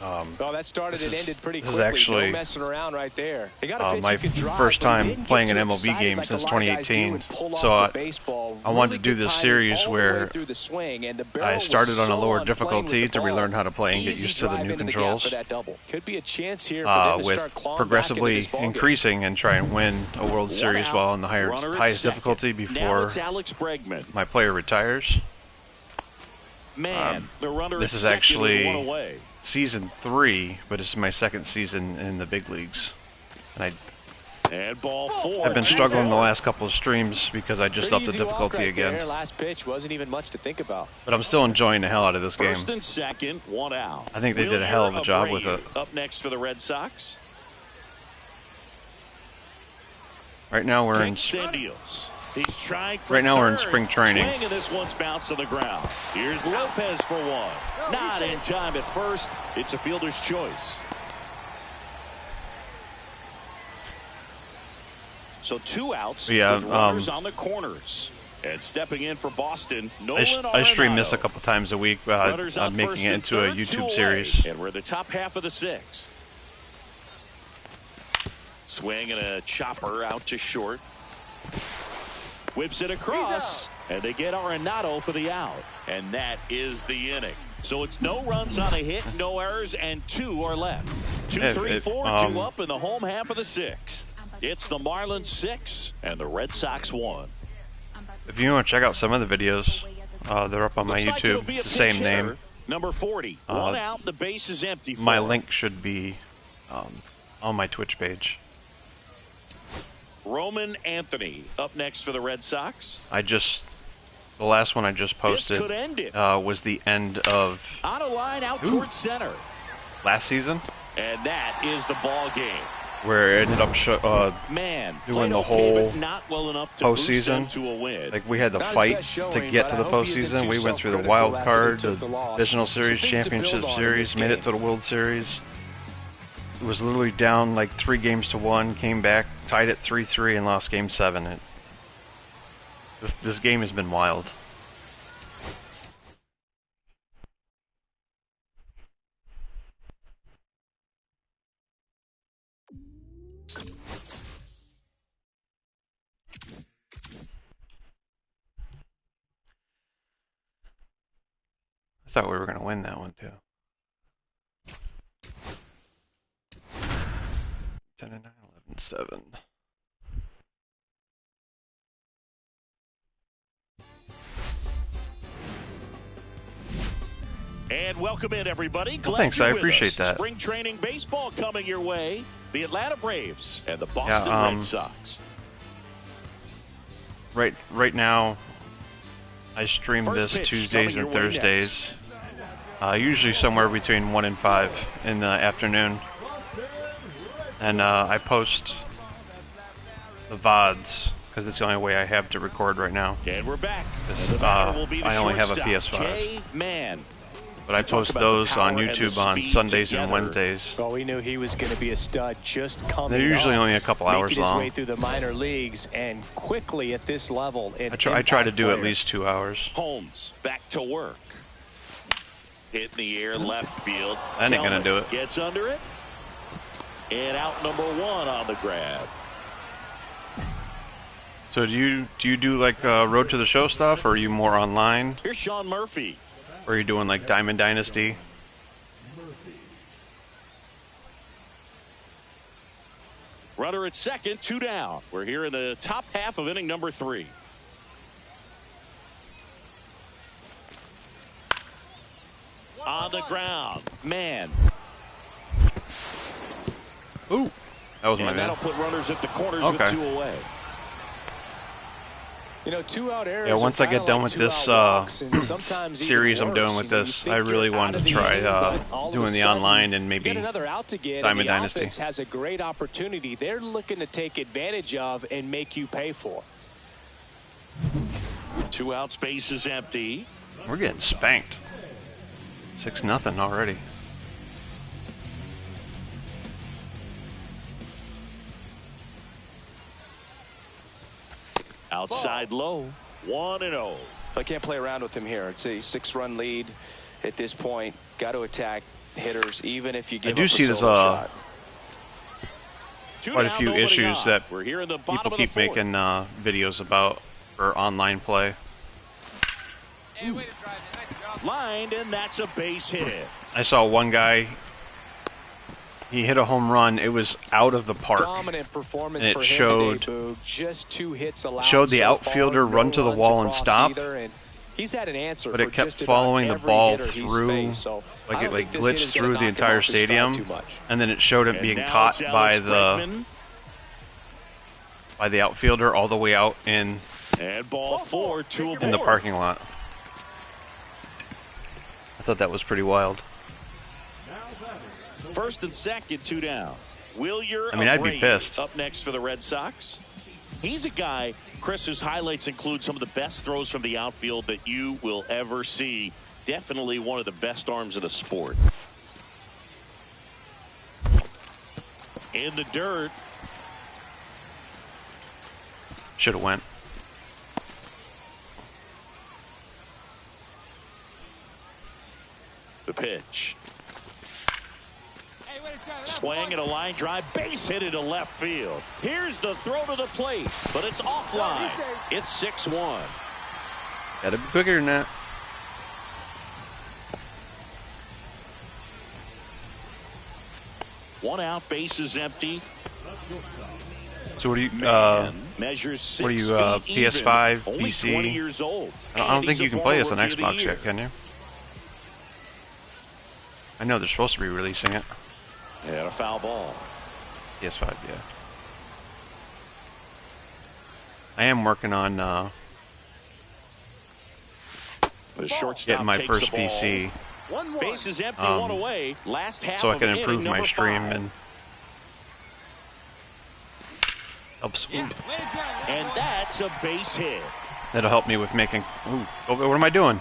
Oh, that started This and is- ended pretty this is quickly. actually, no messing around right there. They got a pitch my you could drive, first but he time didn't get playing too an MLB excited game like since a lot of guys do 2018. and pull So off the baseball. I wanted Really to do good this timing series all the way where through the swing, and the barrel I was started on so a lower on plane with difficulty the to ball. relearn how to play and get Easy used to the drive new into the gap controls. for that double. Could be a chance here for them to With start clawing progressively back into this ballgame. increasing and try and win a World One Series out, while in the runner at highest second. difficulty Now before it's Alex Bregman. my player retires. Man, the runner this at is second actually with one away. Season 3, but it's my second season in the big leagues. And And ball 4. I've been struggling the last couple of streams because I just upped Pretty the easy walk difficulty right again. there. Last pitch wasn't even much to think about. But I'm still enjoying the hell out of this game. First and second, one out. I think they did a hell of a job with it. Up next for the Red Sox. Right now we're in. Kicks and deals. He's trying for Right now we're in third. spring training. Swing, and this one's bounced to the ground. Here's Lopez for one. Not in time at first. It's a fielder's choice. So 2 outs Yeah, with runners on the corners. And stepping in for Boston, Nolan I stream this a Arenado. couple times a week. Runners on I'm making first it and into a third, 2 YouTube away. series. And we're in the top half of the 6th. Swing and a chopper out to short. Whips it across, and they get Arenado for the out. And that is the inning. So it's no runs on a hit, no errors, and 2 are left. 2, 3, 4, 2 up in the home half of the 6th. It's the Marlins 6 and the Red Sox 1. If you want to check out some of the videos, they're up on my Looks like it'll YouTube. be a It's the pinch same hitter, name. Number 40. One out, the base is empty. My for him. link should be on my Twitch page. Roman Anthony up next for the Red Sox. The last one I just This posted could end it. was the end of On a line out Ooh. towards center. last season. And that is the ball game. where it ended up doing the whole postseason. Like we had to fight to get to the postseason. We went through the wild card, the divisional series, championship series, made it to the World Series. It was literally down like 3-1, came back, tied it 3-3, and lost Game 7. This game has been wild. I thought we were going to win that one too. 10-9, 11-7. And welcome in, everybody. Well, thanks, I appreciate that. Spring training baseball coming your way. The Atlanta Braves and the Boston Red Sox. Right now, I stream this Tuesdays and Thursdays. Usually somewhere between 1 and 5 in the afternoon. And I post the VODs because it's the only way I have to record right now. And we're back. I only have a PS5. But I post those on YouTube on Sundays and Wednesdays. Well, we knew he was going to be a stud just coming They're usually only a couple hours long. Making his way through the minor leads and quickly at this level. I try to do at least 2 hours. Holmes back to work. Hit in the air, left field. That ain't gonna do it. Gets under it. And out number 1 on the grab. So do you do like Road to the Show stuff, or are you more online? Here's Sean Murphy. Or are you doing like Diamond Dynasty? Runner at second, 2 down. We're here in the top half of inning number 3. On the ground, man. Ooh, that was my man. That'll put runners at the corners with 2 away. You know, 2-out errors. Yeah, once I get done with this series I'm doing with this, I really wanted to try doing the online and maybe Diamond Dynasty. Has a great opportunity they're looking to take advantage of and make you pay for. 2 out, space is empty. We're getting spanked. 6-0 already. Outside low, 1-0. I can't play around with him here. It's a 6-run lead at this point. Got to attack hitters, even if you give up a solo shot. Quite a few issues that people keep making videos about for online play. Hey, way to drive it. Nice job. Lined, and that's a base hit. I saw one guy. He hit a home run. It was out of the park. Dominant performance and it showed just 2 hits allowed. Showed the outfielder run to the wall and stop. He's had an answer, but it kept following the ball through, like it glitched through the entire stadium, and then it showed it being caught by the outfielder all the way out in ball 4, 2 in the parking lot. I thought that was pretty wild. First and second, 2 down. I'd be pissed. Up next for the Red Sox. He's a guy, Chris, whose highlights include some of the best throws from the outfield that you will ever see. Definitely one of the best arms of the sport. In the dirt. Should have went. The pitch. Swing and a line drive, base hit into left field. Here's the throw to the plate, but it's offline. It's 6-1. Gotta be quicker than that. One out, base is empty. So what do you measures what are you PS5, only PC? 20 years old. I don't think you can play this on Xbox yet, can you? I know they're supposed to be releasing it. Yeah, a foul ball. PS5, yeah. I am working on the shortstop getting my first PC. Base is empty, 1 away. Last half so I can of improve my stream and Helps. Ooh. And that's a base hit. That'll help me with making. Ooh, what am I doing?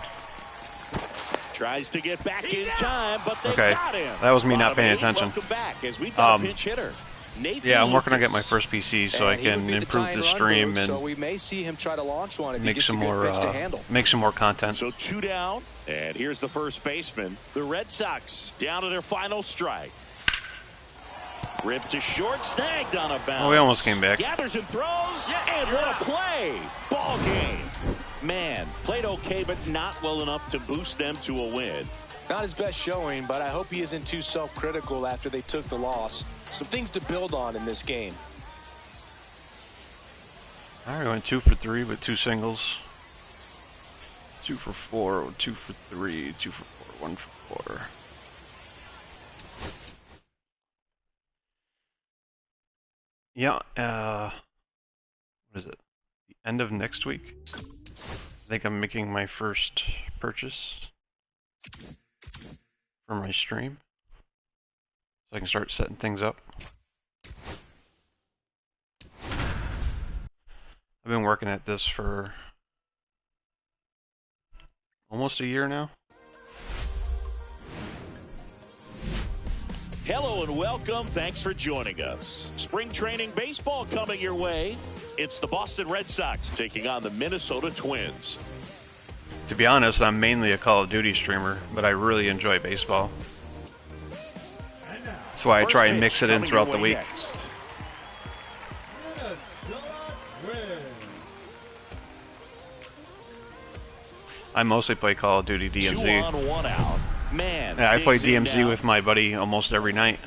Tries to get back in time, but they Okay, got him. that was me not Bottom paying eight, attention. Welcome back as we've got a pinch hitter. Nathan Yeah, I'm working on Lucas. getting my first PC so I And he would can be the improve tying the run stream move, so and we may see him try to launch one if he make gets some a good more pitch to handle. make some more content. So 2 down, and here's the first baseman. The Red Sox down to their final strike. Ripped to short, snagged on a bounce. Oh, we almost came back. Gathers and throws, and what a play! Ball game. Man, played okay, but not well enough to boost them to a win. Not his best showing, but I hope he isn't too self-critical after they took the loss. Some things to build on in this game. All right, went 2 for 3 with 2 singles. 2 for 4, 2 for 3, 2 for 4, 1 for 4. Yeah, what is it? The end of next week? I think I'm making my first purchase for my stream. So I can start setting things up. I've been working at this for almost a year now. Hello and welcome. Thanks for joining us. Spring training baseball coming your way. It's the Boston Red Sox taking on the Minnesota Twins. To be honest, I'm mainly a Call of Duty streamer, but I really enjoy baseball. That's why I try and mix it in throughout the week. Next. I mostly play Call of Duty 2 DMZ. on, 1 out. Man, Yeah, I play digs in DMZ now. with my buddy almost every night.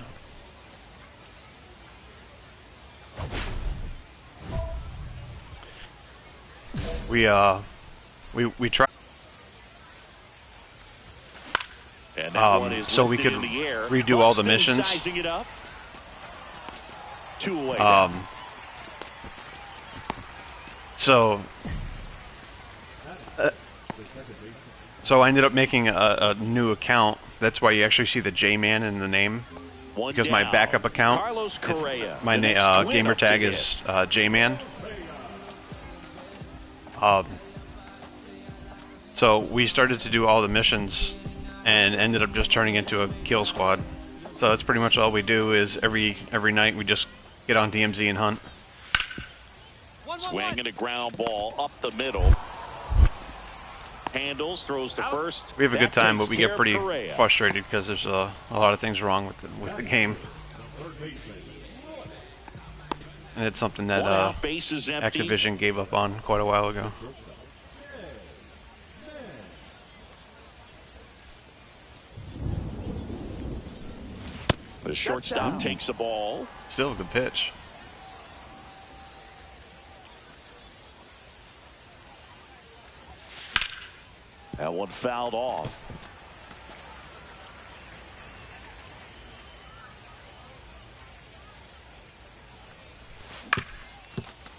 We try And that one is so we lifted could in the air. redo all the Buxton missions. Sizing it up. 2 away. now. So I ended up making a new account. That's why you actually see the J-Man in the name. 1 Because my down. backup account, Carlos Correa, my the next twin gamer up to tag hit. is J-Man. So we started to do all the missions and ended up just turning into a kill squad. So that's pretty much all we do is every night we just get on DMZ and hunt. Swing and a ground ball up the middle. Handles, throws to first. We have a good That time, takes but we care get of pretty Correa. frustrated because there's a lot of things wrong with the game. And it's something that 1 out, bases empty. Activision gave up on quite a while ago. The shortstop takes the ball. Still a good pitch. That one fouled off.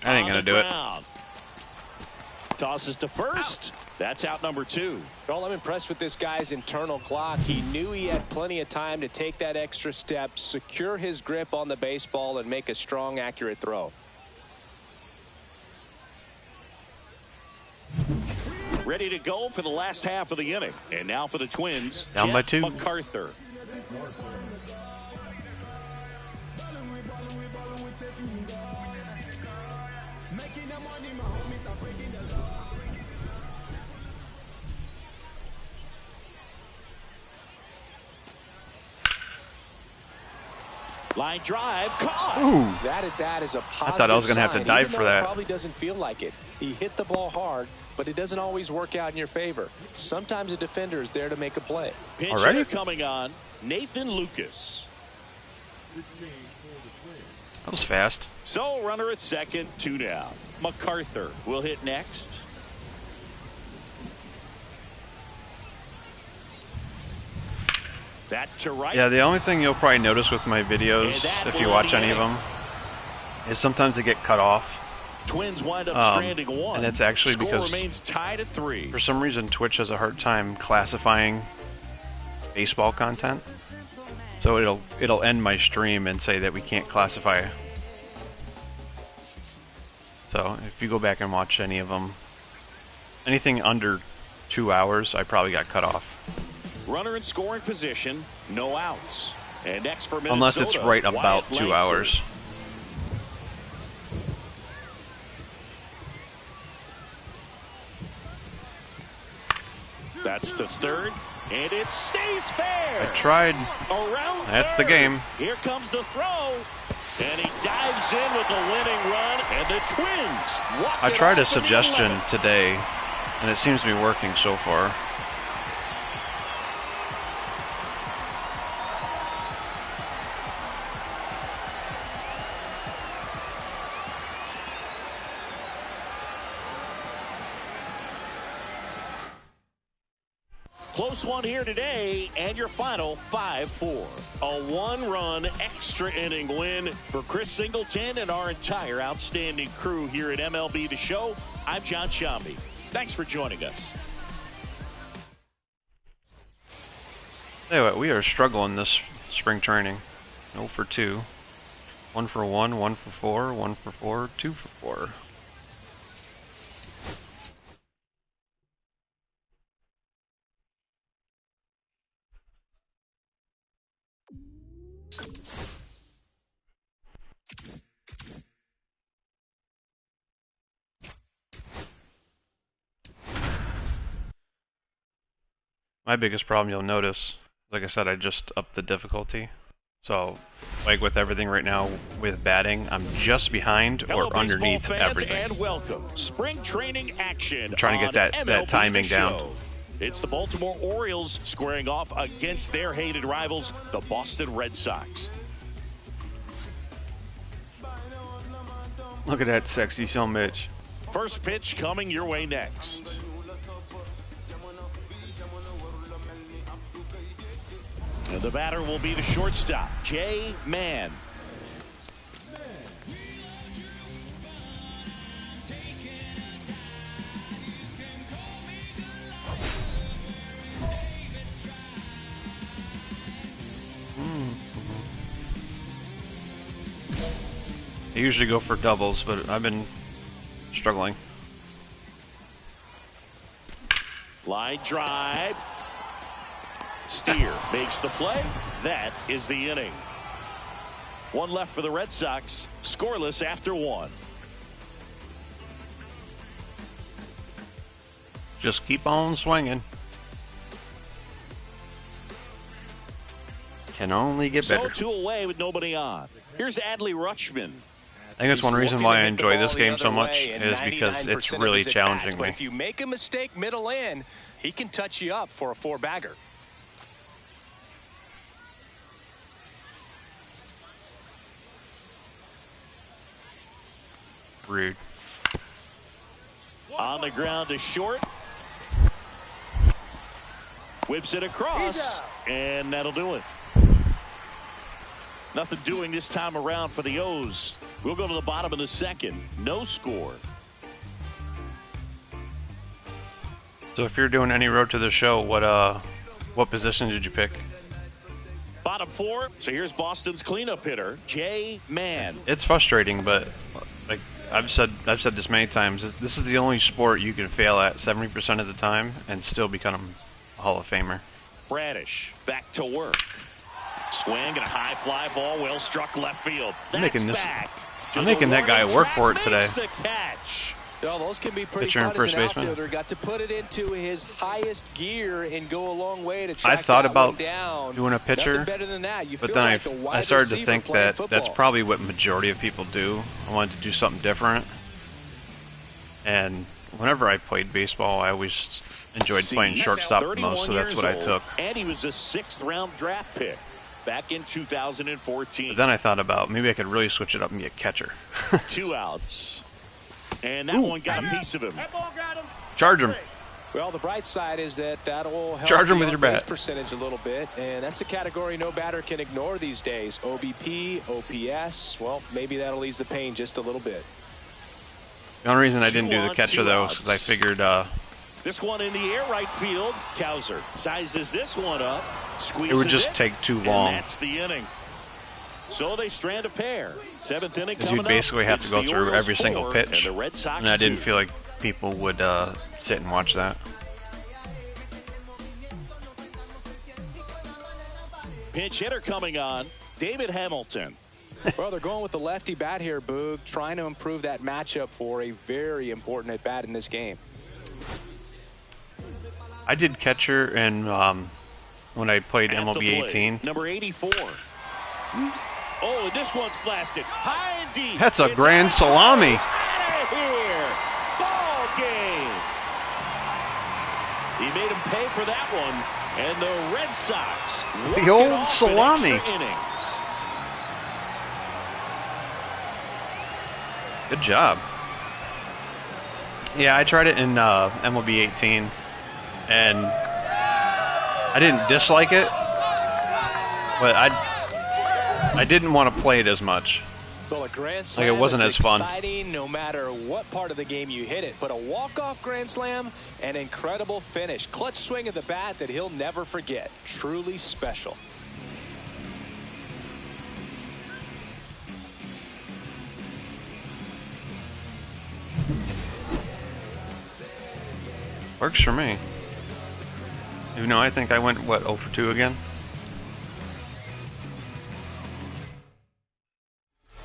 That ain't On gonna the do it. ground. Tosses to first. That's out number 2. Well, I'm impressed with this guy's internal clock. He knew he had plenty of time to take that extra step, secure his grip on the baseball, and make a strong, accurate throw. Ready to go for the last half of the inning. And now for the Twins, Down by Jeff 2. MacArthur. Line drive, caught. Ooh. That at bat is a positive thought I was gonna have to sign, dive even for though that. It probably doesn't feel like it. He hit the ball hard, but it doesn't always work out in your favor. Sometimes a defender is there to make a play. Pinch Already? hitter coming on, Nathan Lucas. That was fast. So runner at second, 2 down. MacArthur will hit next. That to right. Yeah, the only thing you'll probably notice with my videos, And that if will you end watch the any of inning. them, is sometimes they get cut off. Twins wind up stranding 1. and it's actually Score because remains tied at 3. For some reason, Twitch has a hard time classifying baseball content. So it'll end my stream and say that we can't classify So if you go back and watch any of them, anything under 2 hours, I probably got cut off. Runner in scoring position, no outs. And next for Minnesota, unless it's right about 2 hours. That's the third, and it stays fair. I tried. Around That's third. the game. Here comes the throw, and he dives in with the winning run, and the Twins walk I it tried a off in the suggestion 11th. today, and it seems to be working so far. Close one here today, and your final 5-4. A one-run extra inning win for Chris Singleton and our entire outstanding crew here at MLB The Show. I'm John Shambi. Thanks for joining us. Anyway, we are struggling this spring training. 0 for 2. 1 for 1, 1 for 4, 1 for 4, 2 for 4. My biggest problem, you'll notice, like I said, I just upped the difficulty. So, like with everything right now with batting, I'm just behind Hello, or underneath baseball fans, everything. and welcome. Spring training action. I'm trying to get on that MLB timing The down. Show. It's the Baltimore Orioles squaring off against their hated rivals, the Boston Red Sox. Look at that sexy son Mitch. First pitch coming your way next. And the batter will be the shortstop, Jay Mann. I usually go for doubles, but I've been struggling. Line drive. Steer makes the play. That is the inning. One left for the Red Sox. Scoreless after one. Just keep on swinging. Can only get better. So two away with nobody on. Here's Adley Rutschman. I think that's one reason why I enjoy this game so much way, is because it's really challenging But me. if you make a mistake middle in, he can touch you up for a four-bagger. Rude. On the ground to short. Whips it across, and that'll do it. Nothing doing this time around for the O's. We'll go to the bottom of the second. No score. So if you're doing any road to the show, what position did you pick? Bottom four. So here's Boston's cleanup hitter, Jay Mann. It's frustrating, but like I've said this many times. This is the only sport you can fail at 70% of the time and still become a Hall of Famer. Bradish back to work. Swing and a high fly ball, well struck left field. I'm That's making this- back. I'm making that guy work for it today. Makes the catch. Well, those can be pretty Pitcher and fun as first an baseman. outfielder. Got to put it into his highest gear and go a long way to track I thought that about one down. doing a pitcher, Nothing better than that. You but feel then like a I wide started to receiver think playing that football. that's probably what majority of people do. I wanted to do something different. And whenever I played baseball, I always enjoyed playing He's shortstop the 31 most, so that's years what I old, took. And he was a 6th round draft pick back in 2014. But then I thought about maybe I could really switch it up and be a catcher. 2 outs. And that one got a piece of him. Charge him. Well, the bright side is that that'll help Charge 'em the with your on-base bat. percentage a little bit, and that's a category no batter can ignore these days. OBP, OPS, well, maybe that'll ease the pain just a little bit. The only reason I didn't do 2 the on, catcher 2 though is outs. because I figured This one in the air right field. Kowser sizes this one up. Squeezes it would just take too long. And that's the inning. So they strand a pair. 7th inning coming You up. basically have It's to go the through Orioles every single 4 pitch. and the Red Sox And I didn't 2. feel like people would sit and watch that. Pinch hitter coming on, David Hamilton. Well, they're going with the lefty bat here, Boog, trying to improve that matchup for a very important at bat in this game. I did catcher and when I played At the MLB plate, 18. Number 84. Oh, and this one's blasted high and deep. That's a It's grand out salami. of here. Ball game. He made him pay for that one, and the Red Sox walk The old it off salami. in extra innings. Good job. Yeah, I tried it in MLB 18, and I didn't dislike it, but I didn't want to play it as much. Well, a grand slam Like, it wasn't is as fun. exciting no matter what part of the game you hit it. But a walk-off grand slam, an incredible finish. Clutch swing of the bat that he'll never forget. Truly special. Works for me. Even though I think I went, what, 0 for 2 again?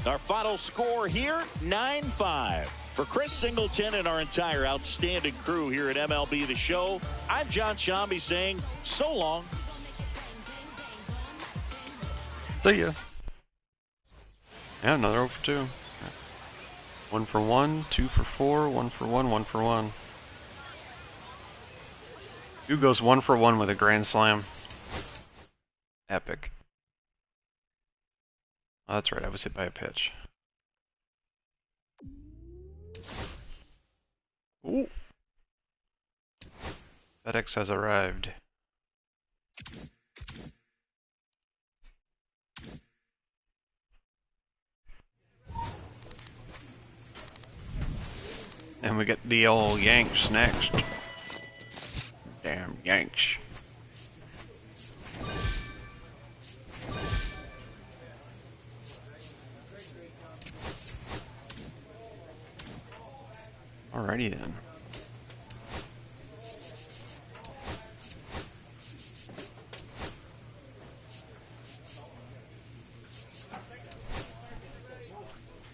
Our final score here, 9-5. For Chris Singleton and our entire outstanding crew here at MLB The Show, I'm John Shambi saying so long. See ya. Yeah, another 0 for 2. 1 for 1, 2 for 4, 1 for 1, 1 for 1. Who goes 1 for 1 with a grand slam? Epic. Oh, that's right, I was hit by a pitch. Ooh. FedEx has arrived. And we get the old Yanks next. Damn Yanks. Alrighty then.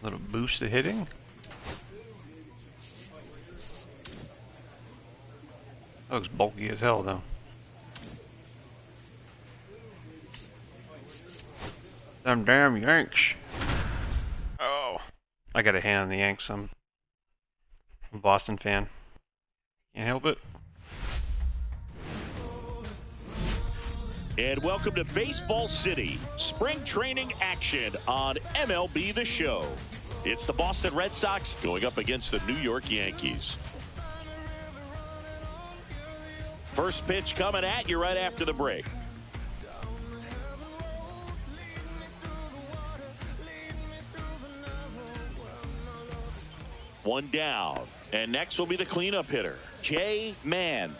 Little boost to hitting. Looks bulky as hell though. Them damn Yanks. Oh. I got a hand on the Yanks. I'm a Boston fan. Can't help it. And welcome to Baseball City, spring training action on MLB The Show. It's the Boston Red Sox going up against the New York Yankees. First pitch coming at you right after the break. One down. And next will be the cleanup hitter, Jay Mann.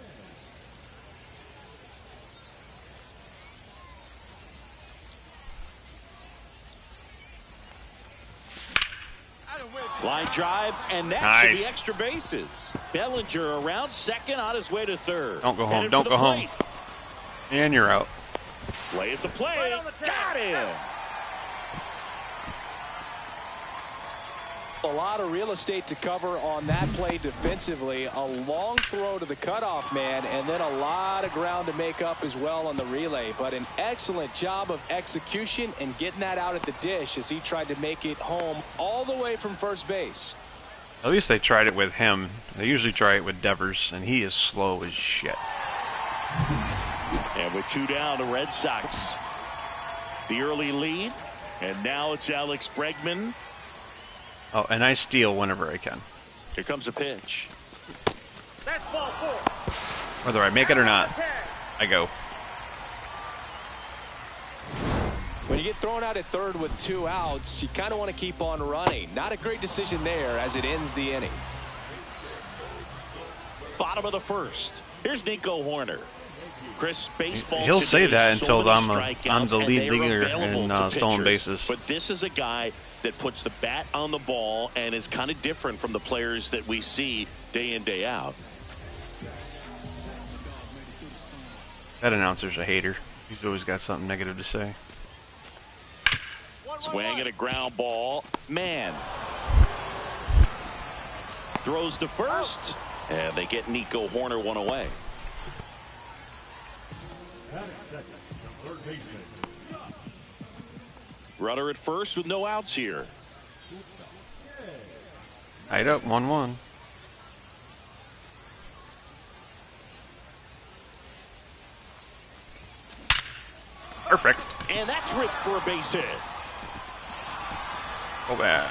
Line drive, and that should be extra bases. Bellinger around second on his way to third. Don't go home. Headed Don't for go the home. plate. And you're out. Play at the plate. Got him. A lot of real estate to cover on that play defensively. A long throw to the cutoff man, and then a lot of ground to make up as well on the relay. But an excellent job of execution and getting that out at the dish as he tried to make it home all the way from first base. At least they tried it with him. They usually try it with Devers, and he is slow as shit. And with 2 down, the Red Sox. The early lead, and now it's Alex Bregman. Oh, and I steal whenever I can. Here comes a pitch. That's ball 4. Whether I make it or not, I go. When you get thrown out at third with 2 outs, you kind of want to keep on running. Not a great decision there as it ends the inning. Bottom of the first. Here's Nico Hoerner. Chris, baseball He'll say today, that so until many I'm the strikeouts, lead and they are leader available in to stolen pitchers. bases. But this is a guy that puts the bat on the ball and is kind of different from the players that we see day in, day out. That announcer's a hater. He's always got something negative to say. Swing and a ground ball. Man. Throws to first. And they get Nico Horner one away. Runner at first with no outs here. Tied up 1-1. Perfect. And that's ripped for a base hit. Oh, bad.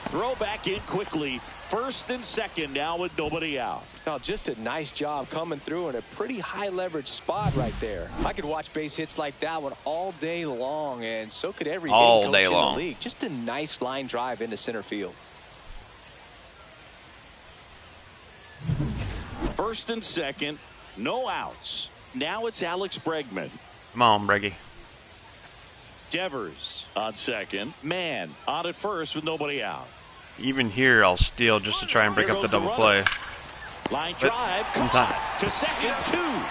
Throw back in quickly. First and second now with nobody out. Now, just a nice job coming through in a pretty high leverage spot right there. I could watch base hits like that one all day long, and so could every All hitting day coach long. in the league. Just a nice line drive into center field. First and second, no outs. Now it's Alex Bregman. Come on, Breggy. Devers on second. Man on at first with nobody out. Even here, I'll steal just to try and break Here up the goes the double runner. play. Line But drive, sometimes- caught to second, two.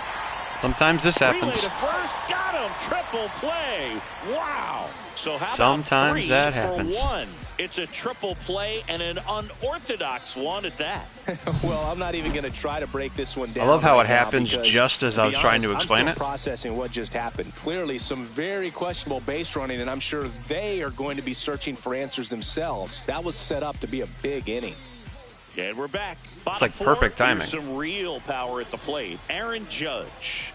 Sometimes this Relay happens. to first, got him, triple play. Wow. So how Sometimes about 3 that for happens. 1? It's a triple play and an unorthodox one at that. Well, I'm not even going to try to break this one down. I love how right it now happens because, just as to I be was trying to honest, explain I'm it. still processing what just happened. Clearly some very questionable base running, and I'm sure they are going to be searching for answers themselves. That was set up to be a big inning. And we're back. It's like perfect timing. Here's some real power at the plate. Aaron Judge.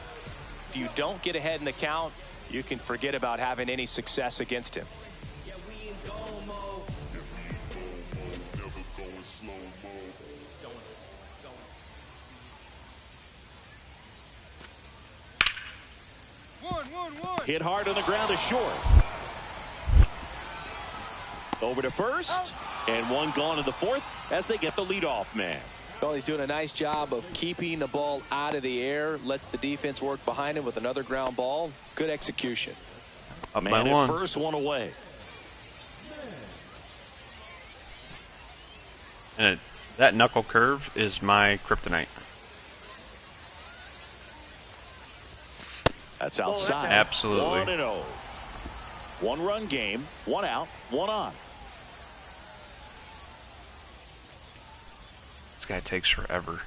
If you don't get ahead in the count, you can forget about having any success against him. Hit hard on the ground to short. Over to first. And one gone to the fourth as they get the leadoff man. Well, he's doing a nice job of keeping the ball out of the air. Lets the defense work behind him with another ground ball. Good execution. Up by Man at 1. first, one away. And that knuckle curve is my kryptonite. That's outside. Absolutely. 1-0. 1-run game. 1 out. 1 on. This guy takes forever.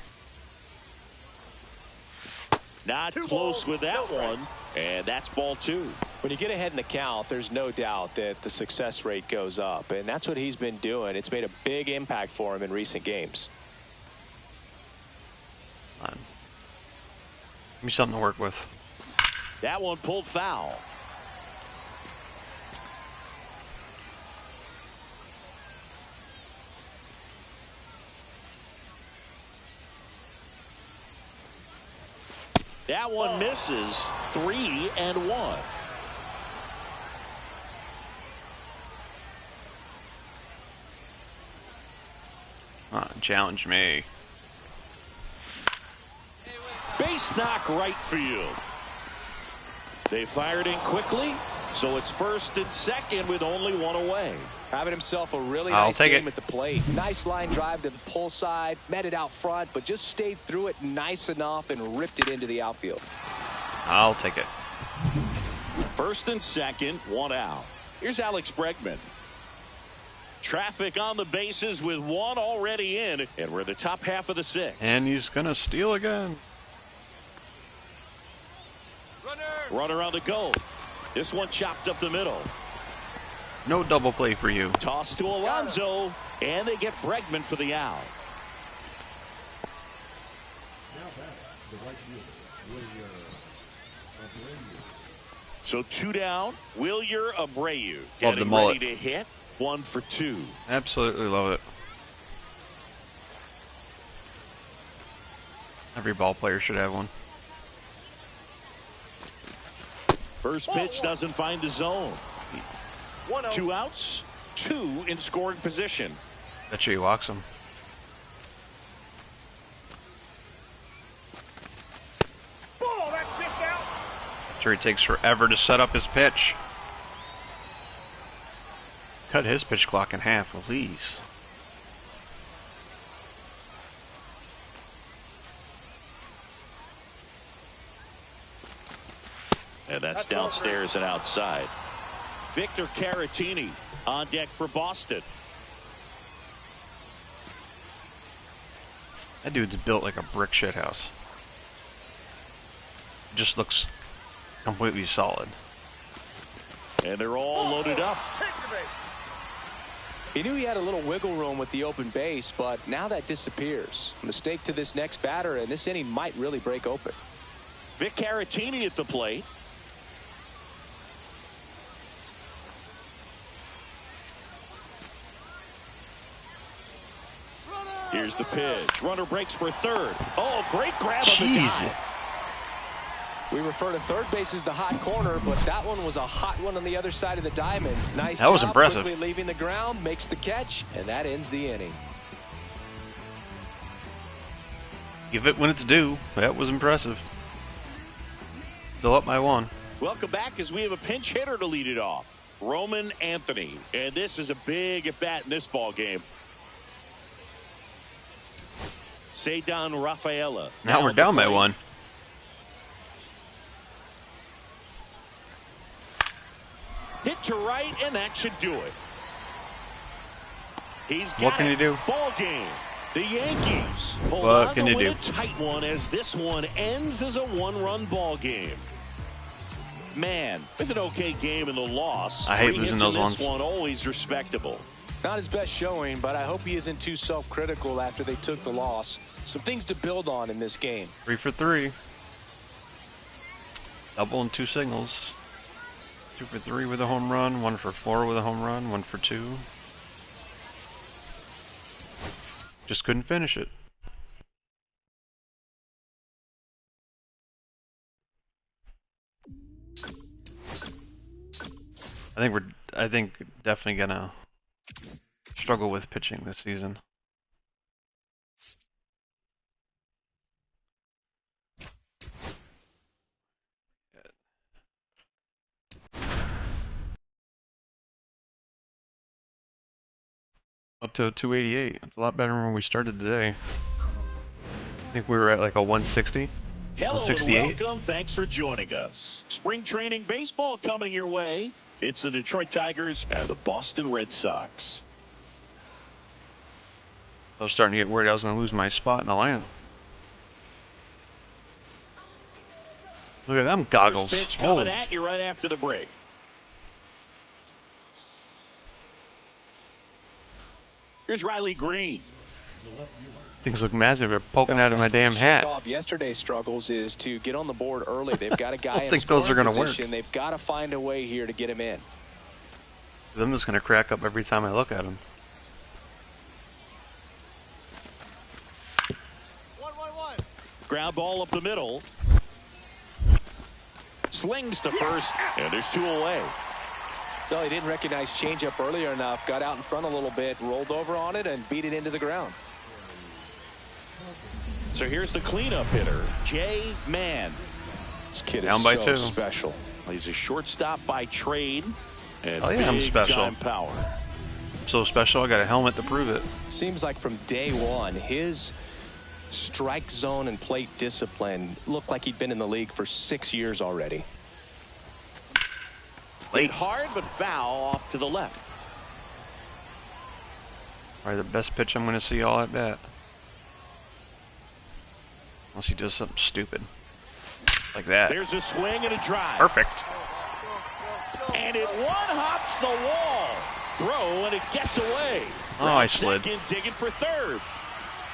Not close with that one. And that's ball 2. When you get ahead in the count, there's no doubt that the success rate goes up, and that's what he's been doing. It's made a big impact for him in recent games. Come on. Give me something to work with. That one pulled foul. That one misses. 3-1. Challenge me. Base knock right field. They fired in quickly, so it's first and second with only 1 away. Having himself a really I'll nice take game it. at the plate. Nice line drive to the pull side, met it out front, but just stayed through it nice enough and ripped it into the outfield. I'll take it. First and second, 1 out. Here's Alex Bregman. Traffic on the bases with 1 already in, and we're the top half of the 6th. And he's going to steal again. Runner on the go. This one chopped up the middle. No double play for you. Toss to Alonso, and they get Bregman for the out. So 2 down. Wilyer Abreu Love the getting mullet. ready to hit. 1 for 2. Absolutely love it. Every ball player should have one. First pitch doesn't find the zone. 2 outs, 2 in scoring position. Bet you he walks him. Sure, he takes forever to set up his pitch. Cut his pitch clock in half, please. And that's downstairs and outside. Victor Caratini on deck for Boston. That dude's built like a brick shit house. Just looks completely solid. And they're all loaded up. He knew he had a little wiggle room with the open base, but now that disappears. Mistake to this next batter, and this inning might really break open. Vic Caratini at the plate. Here's the pitch. Runner breaks for third. Oh, great grab on the dive. We refer to third base as the hot corner, but that one was a hot one on the other side of the diamond. Nice That was job, impressive. quickly leaving the ground, makes the catch, and that ends the inning. Give it when it's due. That was impressive. Still up by 1. Welcome back as we have a pinch hitter to lead it off. Roman Anthony. And this is a big at bat in this ball game. Ceddanne Rafaela. Now we're down by 1. Hit to right, and that should do it. He's got What can it. you do? Ball game. The Yankees hold What on can to you win do? a tight one as this one ends as a one-run ball game. Man, with an okay game in the loss, I hate 3 losing hits those in ones. this one always respectable. Not his best showing, but I hope he isn't too self-critical after they took the loss. Some things to build on in this game. 3 for 3. Double and 2 singles. 2 for 3 with a home run. 1 for 4 with a home run. 1 for 2. Just couldn't finish it. I think definitely gonna struggle with pitching this season. Up to 288. It's a lot better than when we started today. I think we were at like a 160. Hello and 168. welcome. Thanks for joining us. Spring training baseball coming your way. It's the Detroit Tigers and the Boston Red Sox. I was starting to get worried I was going to lose my spot in the lineup. Look at them goggles. First pitch Oh, coming at you right after the break. Here's Riley Green. things look massive. They're poking out of my damn hat. Off yesterday's struggles is to get on the board early. They've got a guy in think those are scoring gonna work. position. They've got to find a way here to get him in. I'm just going to crack up every time I look at them. 1-1-1. Ground ball up the middle. Slings to first, and there's 2 away. No, he didn't recognize changeup earlier enough. Got out in front a little bit, rolled over on it, and beat it into the ground. So here's the cleanup hitter, Jay Mann. This kid Down is by so 2. special. He's a shortstop by trade, and Oh, yeah, I'm big special. time power. So special, I got a helmet to prove it. Seems like from day one, his strike zone and plate discipline looked like he'd been in the league for 6 years already. Played hard, but foul off to the left. Probably the best pitch I'm going to see all at bat. Unless he does something stupid. Like that. There's a swing and a drive. Perfect. And it one-hops the wall. Throw, and it gets away. Oh, I slid. Second, digging for third.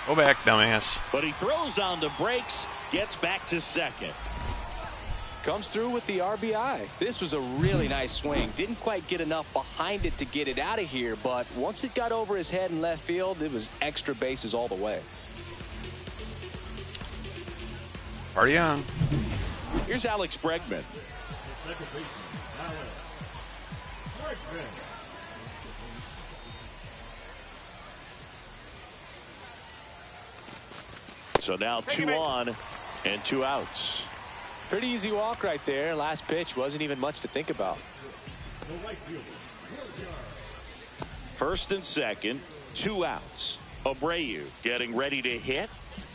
Go back, dumbass. But he throws on the brakes, gets back to second. Comes through with the RBI. This was a really nice swing. Didn't quite get enough behind it to get it out of here, but once it got over his head in left field, it was extra bases all the way. Party on. Here's Alex Bregman. So now 2 on and 2 outs. Pretty easy walk right there. Last pitch wasn't even much to think about. First and second, 2 outs. Abreu getting ready to hit.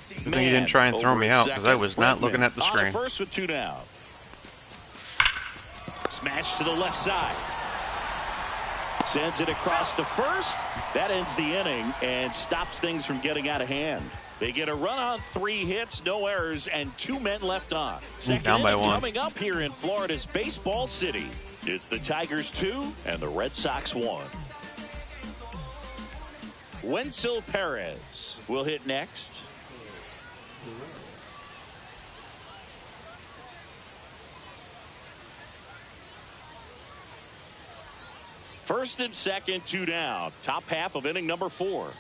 I think he didn't try and throw me out because I was not looking at the screen. On first with 2 down. Smash to the left side. Sends it across to first. That ends the inning and stops things from getting out of hand. They get a run on 3 hits, no errors, and 2 men left on. Second down by inning 1. coming up here in Florida's Baseball City. It's the Tigers 2 and the Red Sox 1. Wenzel Perez will hit next. First and second, 2 down. Top half of inning number 4.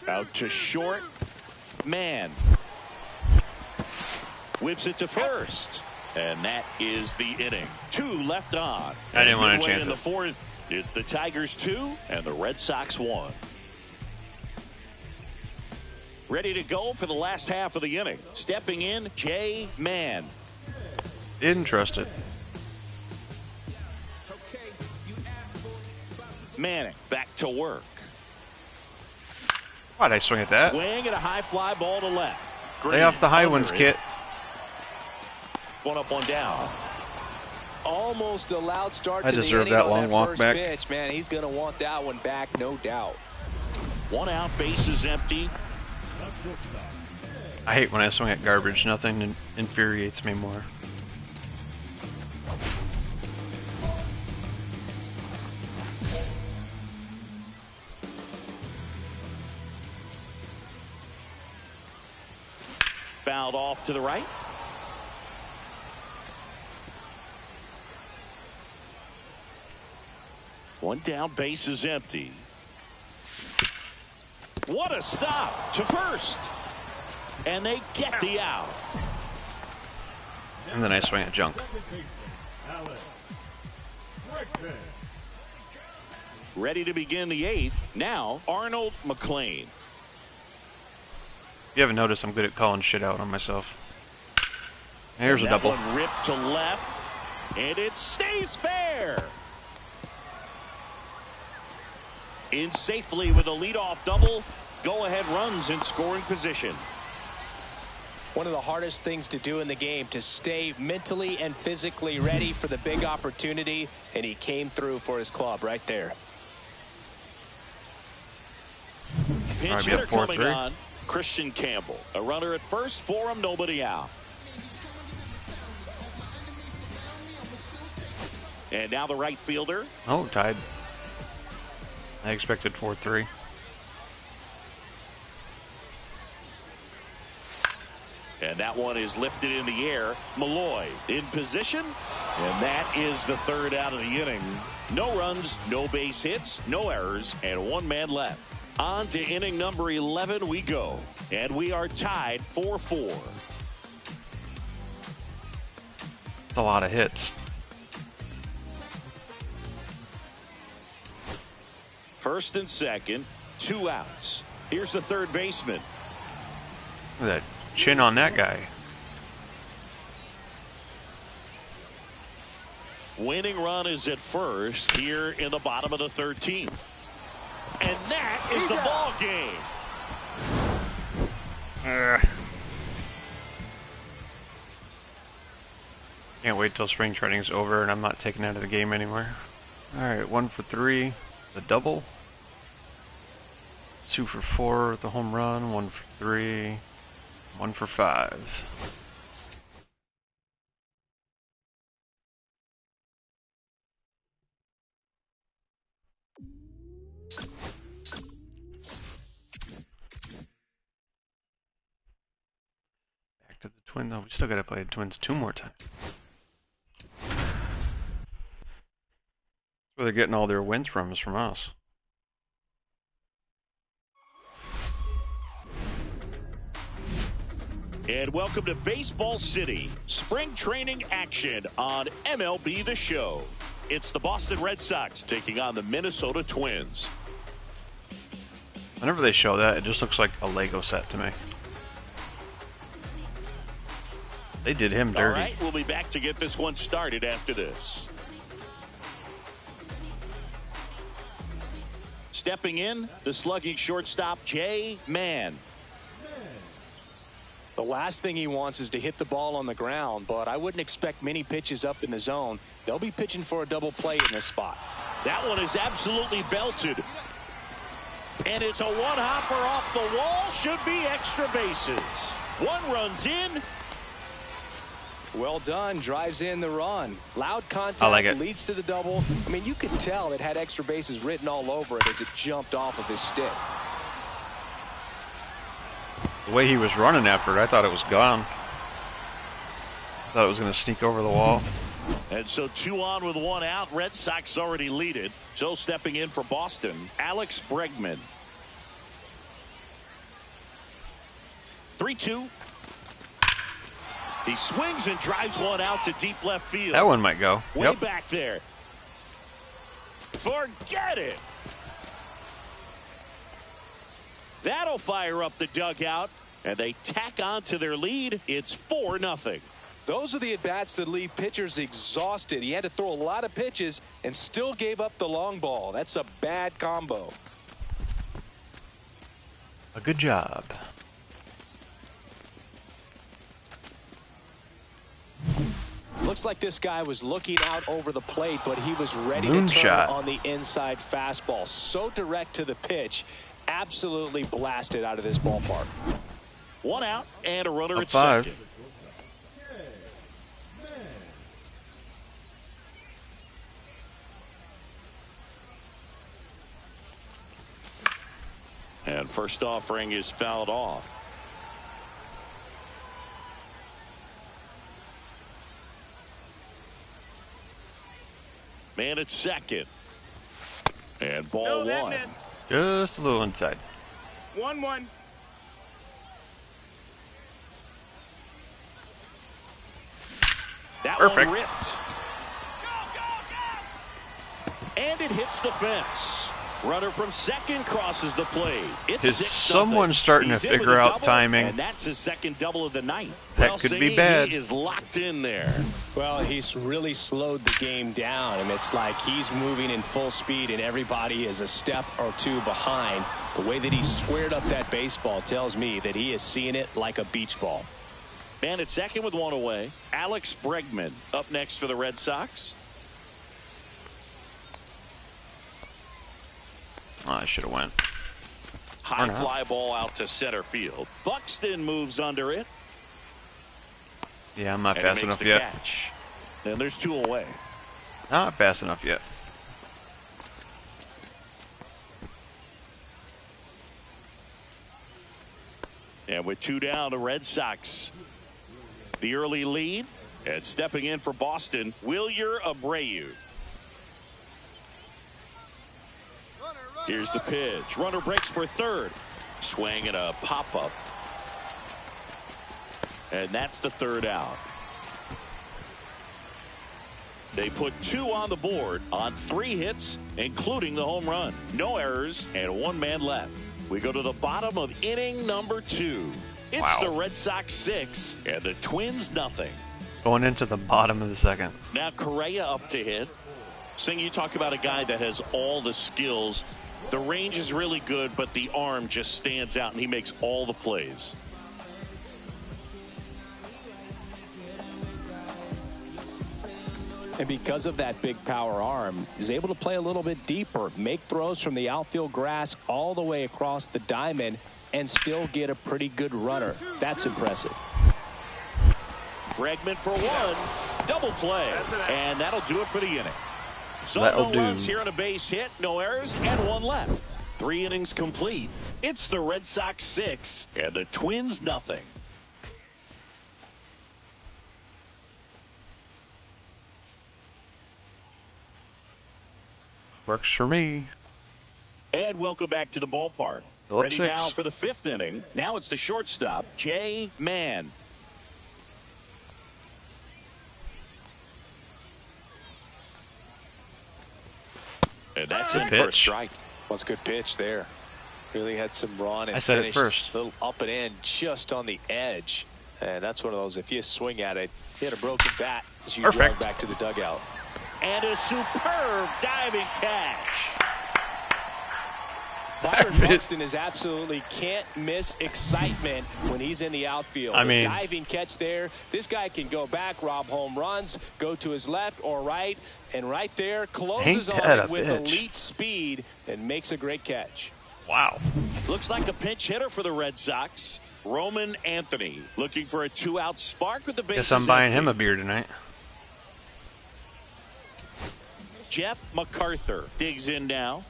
Out to short. Man. Whips it to first. And that is the inning. 2 left on. I didn't want to chance in the 4th. It's the Tigers 2 and the Red Sox 1. Ready to go for the last half of the inning. Stepping in, Jay Mann. Didn't trust it. Manning back to work. Why'd I swing at that? Swing at a high fly ball to left. Lay off the high ones, Kit. 1 up, 1 down. Almost a loud start I to the deserve inning that on long that walk first back. pitch. Man, he's going to want that one back, no doubt. 1 out, base is empty. I hate when I swing at garbage. Nothing infuriates me more. Fouled off to the right. One down, base is empty. What a stop to first. And they get the out. And then I swing at junk. Ready to begin the 8th. Now, Arnold McLean. If you haven't noticed, I'm good at calling shit out on myself. Here's a That double. one ripped to left. And it stays fair. In safely with a leadoff double. Go-ahead runs in scoring position. One of the hardest things to do in the game, to stay mentally and physically ready for the big opportunity, and he came through for his club right there. Pinch Be up hitter coming 4-3. on, Christian Campbell. A runner at first for him, nobody out. And now the right fielder. Oh, tied. I expected 4-3. And that one is lifted in the air. Malloy in position. And that is the 3rd out of the inning. No runs, no base hits, no errors, and 1 man left. On to inning number 11 we go. And we are tied 4-4. That's a lot of hits. First and second, 2 outs. Here's the 3rd baseman. Look at that chin on that guy. Winning run is at first here in the bottom of the 13th. And that is the ball game. Can't wait till spring training's over and I'm not taken out of the game anymore. Alright, 1 for 3, the double. 2 for 4, the home run. 1 for 3, 1 for 5. Back to the Twins. Oh, we still gotta play the Twins 2 more times. That's where they're getting all their wins from, is from us. And welcome to Baseball City. Spring training action on MLB The Show. It's the Boston Red Sox taking on the Minnesota Twins. Whenever they show that, it just looks like a Lego set to me. They did him All dirty. right, we'll be back to get this one started after this. Stepping in, the slugging shortstop, Jay Mann. The last thing he wants is to hit the ball on the ground, but I wouldn't expect many pitches up in the zone. They'll be pitching for a double play in this spot. That one is absolutely belted. And it's a one-hopper off the wall. Should be extra bases. One runs in. Well done. Drives in the run. Loud contact. I like it. Leads to the double. I mean, you could tell it had extra bases written all over it as it jumped off of his stick. The way he was running after it, I thought it was gone. I thought it was going to sneak over the wall. And so 2 on with 1 out. Red Sox already lead it. So stepping in for Boston, Alex Bregman. 3-2. He swings and drives one out to deep left field. That one might go. Way Yep. back there. Forget it. That'll fire up the dugout, and they tack on to their lead. It's 4-0. Those are the at-bats that leave pitchers exhausted. He had to throw a lot of pitches and still gave up the long ball. That's a bad combo. A good job. Looks like this guy was looking out over the plate, but he was ready to Moonshot. turn on the inside fastball. So direct to the pitch. Absolutely blasted out of this ballpark. 1 out and a runner Up at 5. second. And first offering is fouled off. Man at second. And ball No, that one. missed. Just a little inside. 1-1. That Perfect. one ripped. And it hits the fence. Runner from second crosses the plate. It's Is 6-0. someone starting to He's in with figure a out double, timing? And that's his second double of the night. That could be Singh, bad. He is locked in there. Well, he's really slowed the game down, and it's like he's moving in full speed, and everybody is a step or two behind. The way that he squared up that baseball tells me that he is seeing it like a beach ball. Man at second with 1 away. Alex Bregman up next for the Red Sox. Oh, I should have went. High not. fly ball out to center field. Buxton moves under it. Yeah, I'm not And fast makes enough the yet. catch. And there's 2 away. Not fast enough yet. And with 2 down, the Red Sox, the early lead. And stepping in for Boston, Wilyer Abreu. Here's the pitch. Runner breaks for third. Swing and a pop-up. And that's the 3rd out. They put 2 on the board on 3 hits, including the home run. No errors and 1 man left. We go to the bottom of inning number 2. It's Wow. the Red Sox 6 and the Twins nothing. Going into the bottom of the second. Now Correa up to hit. Singh, you talk about a guy that has all the skills. The range is really good, but the arm just stands out, and he makes all the plays. And because of that big power arm, he's able to play a little bit deeper, make throws from the outfield grass all the way across the diamond, and still get a pretty good runner. That's impressive. Bregman for 1. Double play. And that'll do it for the inning. So That'll no do. runs here on a base hit, no errors, and 1 left. 3 innings complete. It's the Red Sox 6 and the Twins nothing. Works for me. And welcome back to the ballpark. Still at Ready 6. now for the 5th inning. Now it's the shortstop, Jay Mann. And that's Good in for a pitch. strike. Well, it's a good pitch there. Really had some run and I said it finished first. a little up and in just on the edge. And that's one of those, if you swing at it, hit a broken bat as you Perfect. drag back to the dugout. And a superb diving catch. Byron Buxton is absolutely can't miss excitement when he's in the outfield. I mean, the diving catch there. This guy can go back, rob home runs, go to his left or right, and right there closes Ain't on that it a with bitch. elite speed and makes a great catch. Wow. Looks like a pinch hitter for the Red Sox. Roman Anthony looking for a 2-out spark with the bases Guess I'm buying empty. him a beer tonight. Jeff MacArthur digs in now.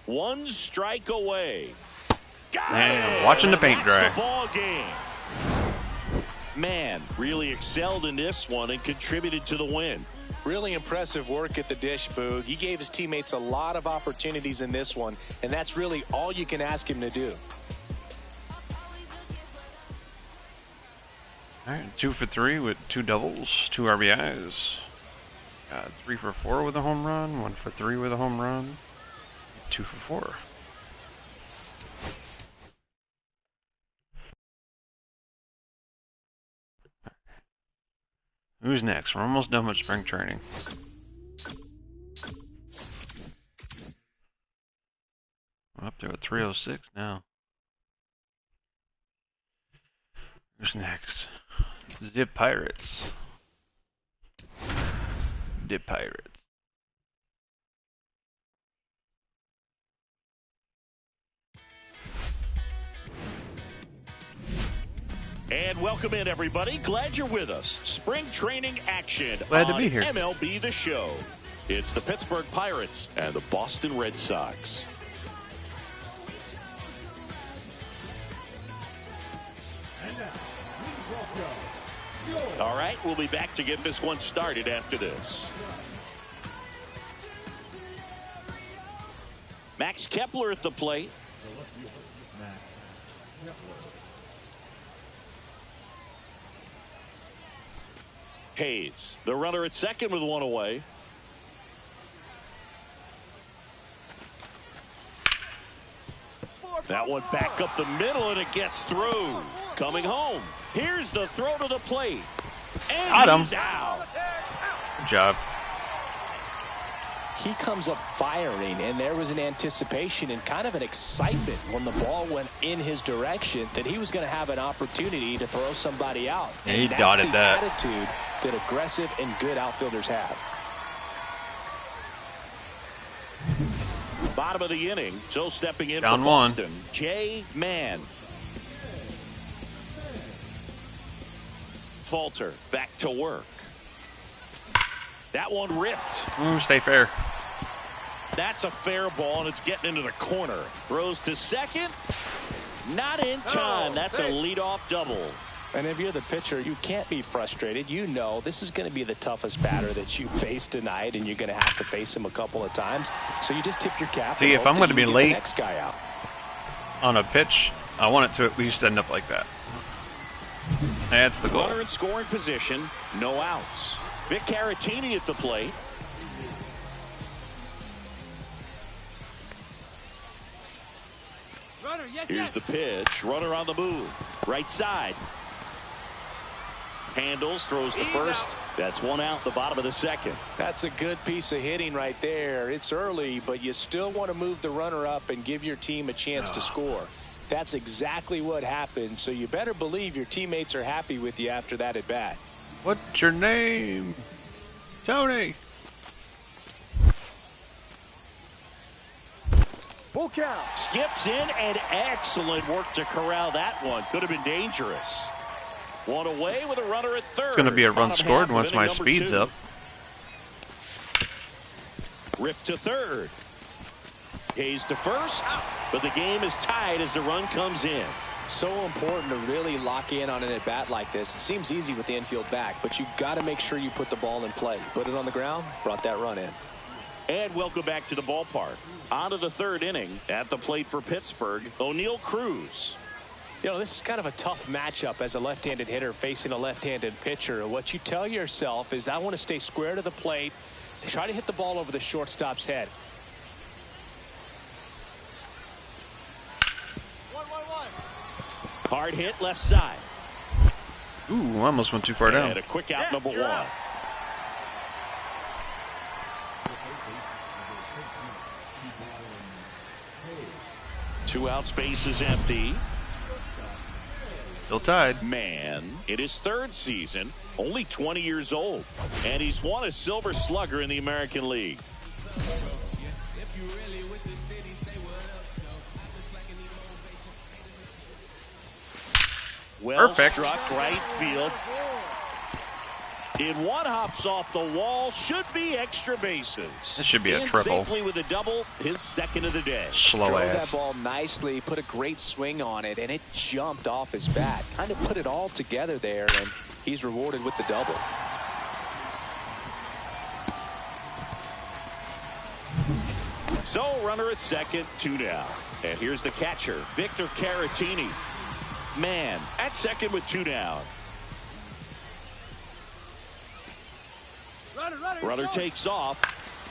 One strike away. Got Man, it! watching the And paint that's dry. the ball game. Man, really excelled in this one and contributed to the win. Really impressive work at the dish, Boog. He gave his teammates a lot of opportunities in this one, and that's really all you can ask him to do. All right, 2 for 3 with 2 doubles, 2 RBIs. 3 for 4 with a home run, 1 for 3 with a home run, 2 for 4. Who's next? We're almost done with spring training. We're up there at 306 now. Who's next? Zip Pirates. Zip Pirates. And welcome in, everybody. Glad you're with us. Spring training action Glad to on be here. MLB The Show. It's the Pittsburgh Pirates and the Boston Red Sox. All right, we'll be back to get this one started after this. Max Kepler at the plate. Hayes, the runner at second with one away. That one back up the middle, and it gets through. Coming home. Here's the throw to the plate. And Got him. he's out. Good job. He comes up firing, and there was an anticipation and kind of an excitement when the ball went in his direction that he was going to have an opportunity to throw somebody out. Yeah, he And that's dotted the that. attitude that aggressive and good outfielders have. Bottom of the inning. So stepping in Down for one. Boston, Jay Mann. Falter back to work. That one ripped. Ooh, stay fair. That's a fair ball, and it's getting into the corner. Throws to second. Not in time. That's a leadoff double. And if you're the pitcher, you can't be frustrated. You know this is going to be the toughest batter that you face tonight, and you're going to have to face him a couple of times. So you just tip your cap. See, and if hope I'm that going to you be get the late next guy out. on a pitch, I want it to at least end up like that. That's the goal. Runner in scoring position. No outs. Vic Caratini at the plate. Here's the pitch. Runner on the move. Right side. Handles, throws to first. That's one out, the bottom of the second. That's a good piece of hitting right there. It's early, but you still want to move the runner up and give your team a chance to score. That's exactly what happened, so you better believe your teammates are happy with you after that at bat. What's your name? Tony. Full count. Skips in, and excellent work to corral that one. Could have been dangerous. One away with a runner at third. It's going to be a run Bottom scored half of once inning my number speed's 2. up. Rip to third. Hayes to first, but the game is tied as the run comes in. So important to really lock in on an at-bat like this. It seems easy with the infield back, but you've got to make sure you put the ball in play. Put it on the ground, brought that run in. And welcome back to the ballpark. On to the third inning. At the plate for Pittsburgh, O'Neal Cruz. You know, this is kind of a tough matchup as a left-handed hitter facing a left-handed pitcher. What you tell yourself is, I want to stay square to the plate, try to hit the ball over the shortstop's head. 1-1-1. Hard hit left side. Ooh, almost went too far down. And a quick out, number one. Two outs, base is empty. Still tied. Man, in his third season, only 20 years old, and he's won a Silver Slugger in the American League. Well Perfect. struck right field. In one, hops off the wall, should be extra bases. This should be a In triple. Safely with a double, his second of the day. Slow Drove ass. that ball nicely, put a great swing on it, and it jumped off his bat. Kind of put it all together there, and he's rewarded with the double. So, runner at second, 2 down. And here's the catcher, Victor Caratini. Man, at second with 2 down. Runner takes off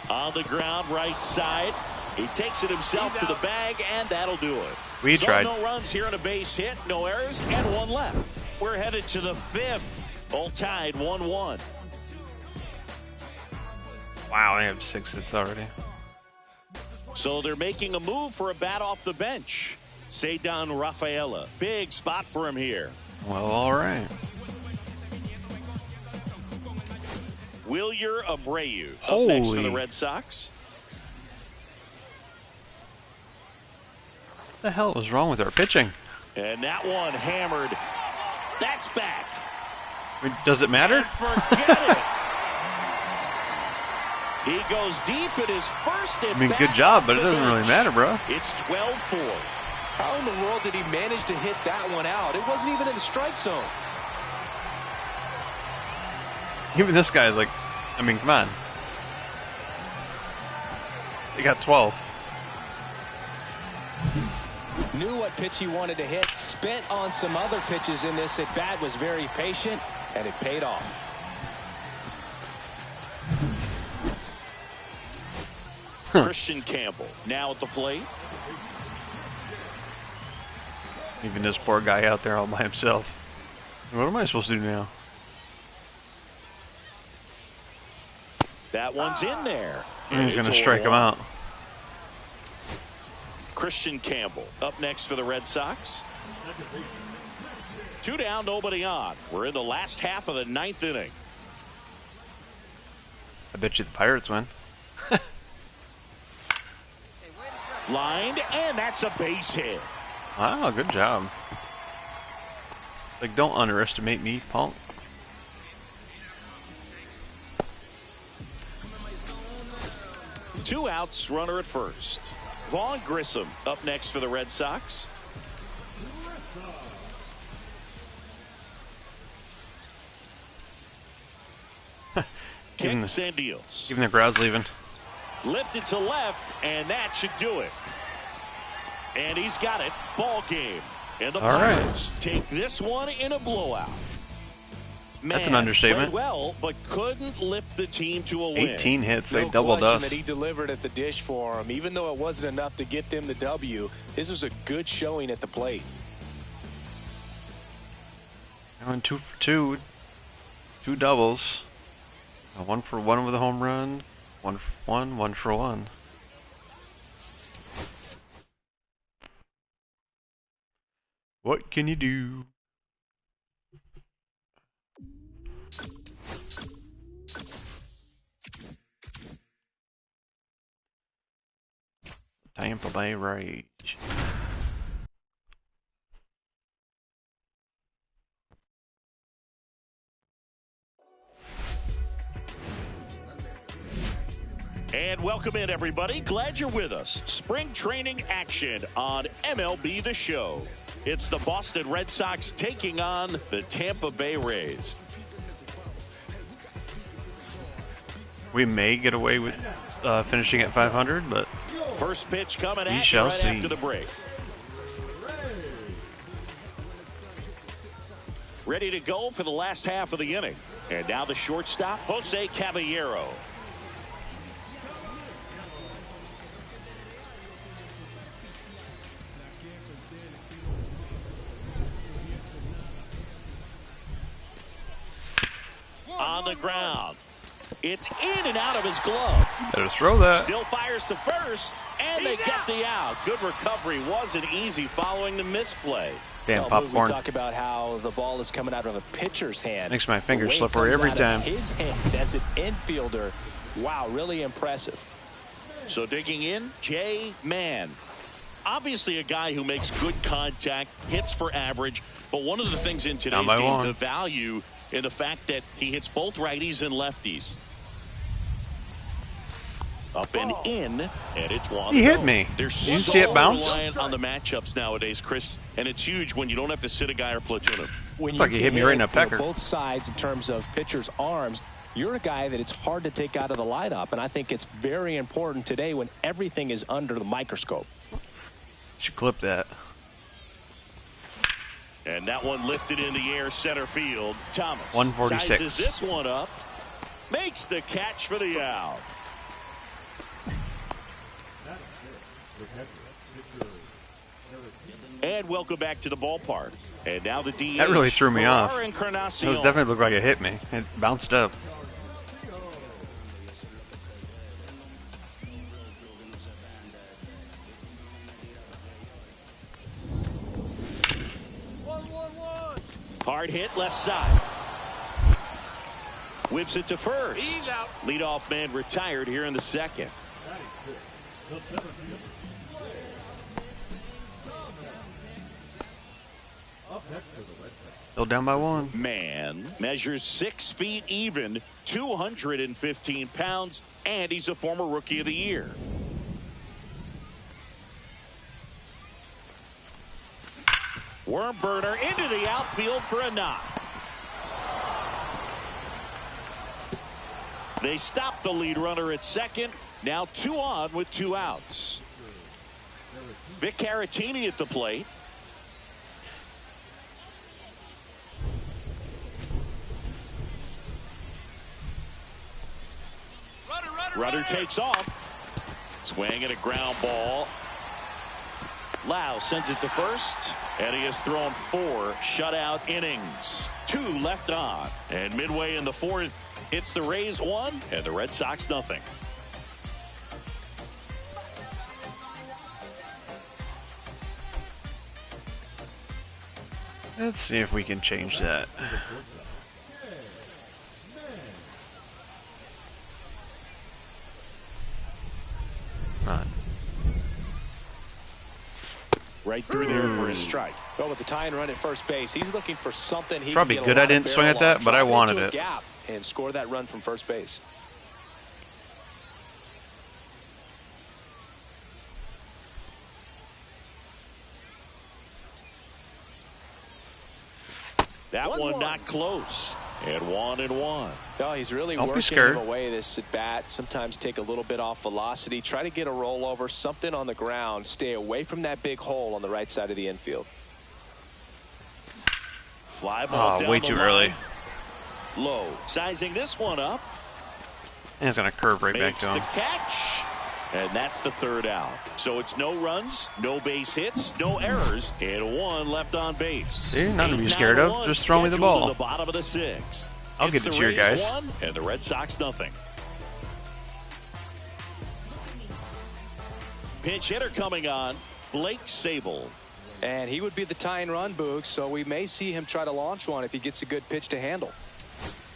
on the ground, right side. He takes it himself to the bag, and that'll do it. We So tried. no runs here on a base hit, no errors, and 1 left. We're headed to the 5th. All tied 1-1. Wow, they have 6 hits already. So they're making a move for a bat off the bench. Ceddanne Rafaela. Big spot for him here. Well, all right. Wilyer Abreu up next for the Holy. Red Sox. What the hell was wrong with our pitching? And that one hammered. That's back. I mean, does it matter? And forget it. He goes deep in his first at I mean, bat good job, off but it the doesn't really bench. matter, bro. It's 12-4. How in the world did he manage to hit that one out? It wasn't even in the strike zone. Even this guy's like, I mean, come on. They got 12. Knew what pitch he wanted to hit, spent on some other pitches in this at bat, was very patient, and it paid off. Christian Campbell now at the plate. Even this poor guy out there all by himself. What am I supposed to do now? That one's in there. He's going to It's strike him 0-1. out. Christian Campbell up next for the Red Sox. 2 down, nobody on. We're in the last half of the 9th inning. I bet you the Pirates win. Lined, and that's a base hit. Wow, good job. Like, don't underestimate me, punk. Two outs, runner at first. Vaughn Grissom up next for the Red Sox. Kicks and deals. Even the crowd's leaving. Lifted to left, and that should do it. And he's got it. Ball game. And the All right. Pirates take this one in a blowout. Man, That's an understatement. played well, but couldn't lift the team to a win. 18 hits. They No doubled question us. that he delivered at the dish for him. Even though it wasn't enough to get them the W, this was a good showing at the plate. Going 2 for 2. 2 doubles. 1 for 1 with a home run. 1 for 1. 1 for 1. What can you do? Tampa Bay Rage. And welcome in, everybody. Glad you're with us. Spring training action on MLB The Show. It's the Boston Red Sox taking on the Tampa Bay Rays. We may get away with finishing at 500, but First pitch coming We at you shall right see. after the break. Ready to go for the last half of the inning. And now the shortstop, Jose Caballero. on the ground. It's in and out of his glove. Better throw that. Still fires to first, and they get the out. Good recovery. Wasn't easy following the misplay. Damn popcorn. We talk about how the ball is coming out of a pitcher's hand. Makes my fingers slippery every time. His hand as an infielder. Wow, really impressive. So digging in, Jay Mann. Obviously a guy who makes good contact, hits for average, but one of the things in today's game, the value in the fact that he hits both righties and lefties. Up and in, and it's one. He hit me. They're Did you so see it bounce? reliant on the matchups nowadays, Chris, and it's huge when you don't have to sit a guy or platoon him. When like he hit me right in a pecker. Both sides in terms of pitchers' arms, you're a guy that it's hard to take out of the lineup, and I think it's very important today when everything is under the microscope. Should clip that. And that one lifted in the air, center field. Thomas 146. sizes this one up, makes the catch for the out. And welcome back to the ballpark. And now the DH. That really threw me off. It definitely looked like it hit me. It bounced up. Hard hit left side. Whips it to first. He's out. Leadoff man retired here in the second. Still down by one. Man measures 6 feet even, 215 pounds, and he's a former Rookie of the Year. Worm burner into the outfield for a knock. They stop the lead runner at second. Now 2 on with 2 outs. Vic Caratini at the plate. Runner takes off. Swing and a ground ball. Lau sends it to first, and he has thrown 4 shutout innings. 2 left on, and midway in the 4th, it's the Rays 1 and the Red Sox nothing. Let's see if we can change that. Not. Right through there for a strike. Well, with the tie and run at first base, he's looking for something. He Probably can good get I a lot of didn't swing at barrel that, on, but I drop wanted into a it. gap and score that run from first base. That one not close. And 1-1. No, he's really Don't be working scared. him away this at bat. Sometimes take a little bit off velocity. Try to get a rollover, something on the ground. Stay away from that big hole on the right side of the infield. Fly ball down way the too line. early. Low. Sizing this one up. And it's going to curve right back Makes to the him. catch. And that's the 3rd out. So it's no runs, no base hits, no errors, and 1 left on base. See, nothing to be scared of. 8-9-1 Just throw me the scheduled ball. in the bottom of the 6th. I'll It's give it the to you Rays guys. 1 and the Red Sox nothing. Pinch hitter coming on, Blake Sable. And he would be the tying run, Boog, so we may see him try to launch one if he gets a good pitch to handle.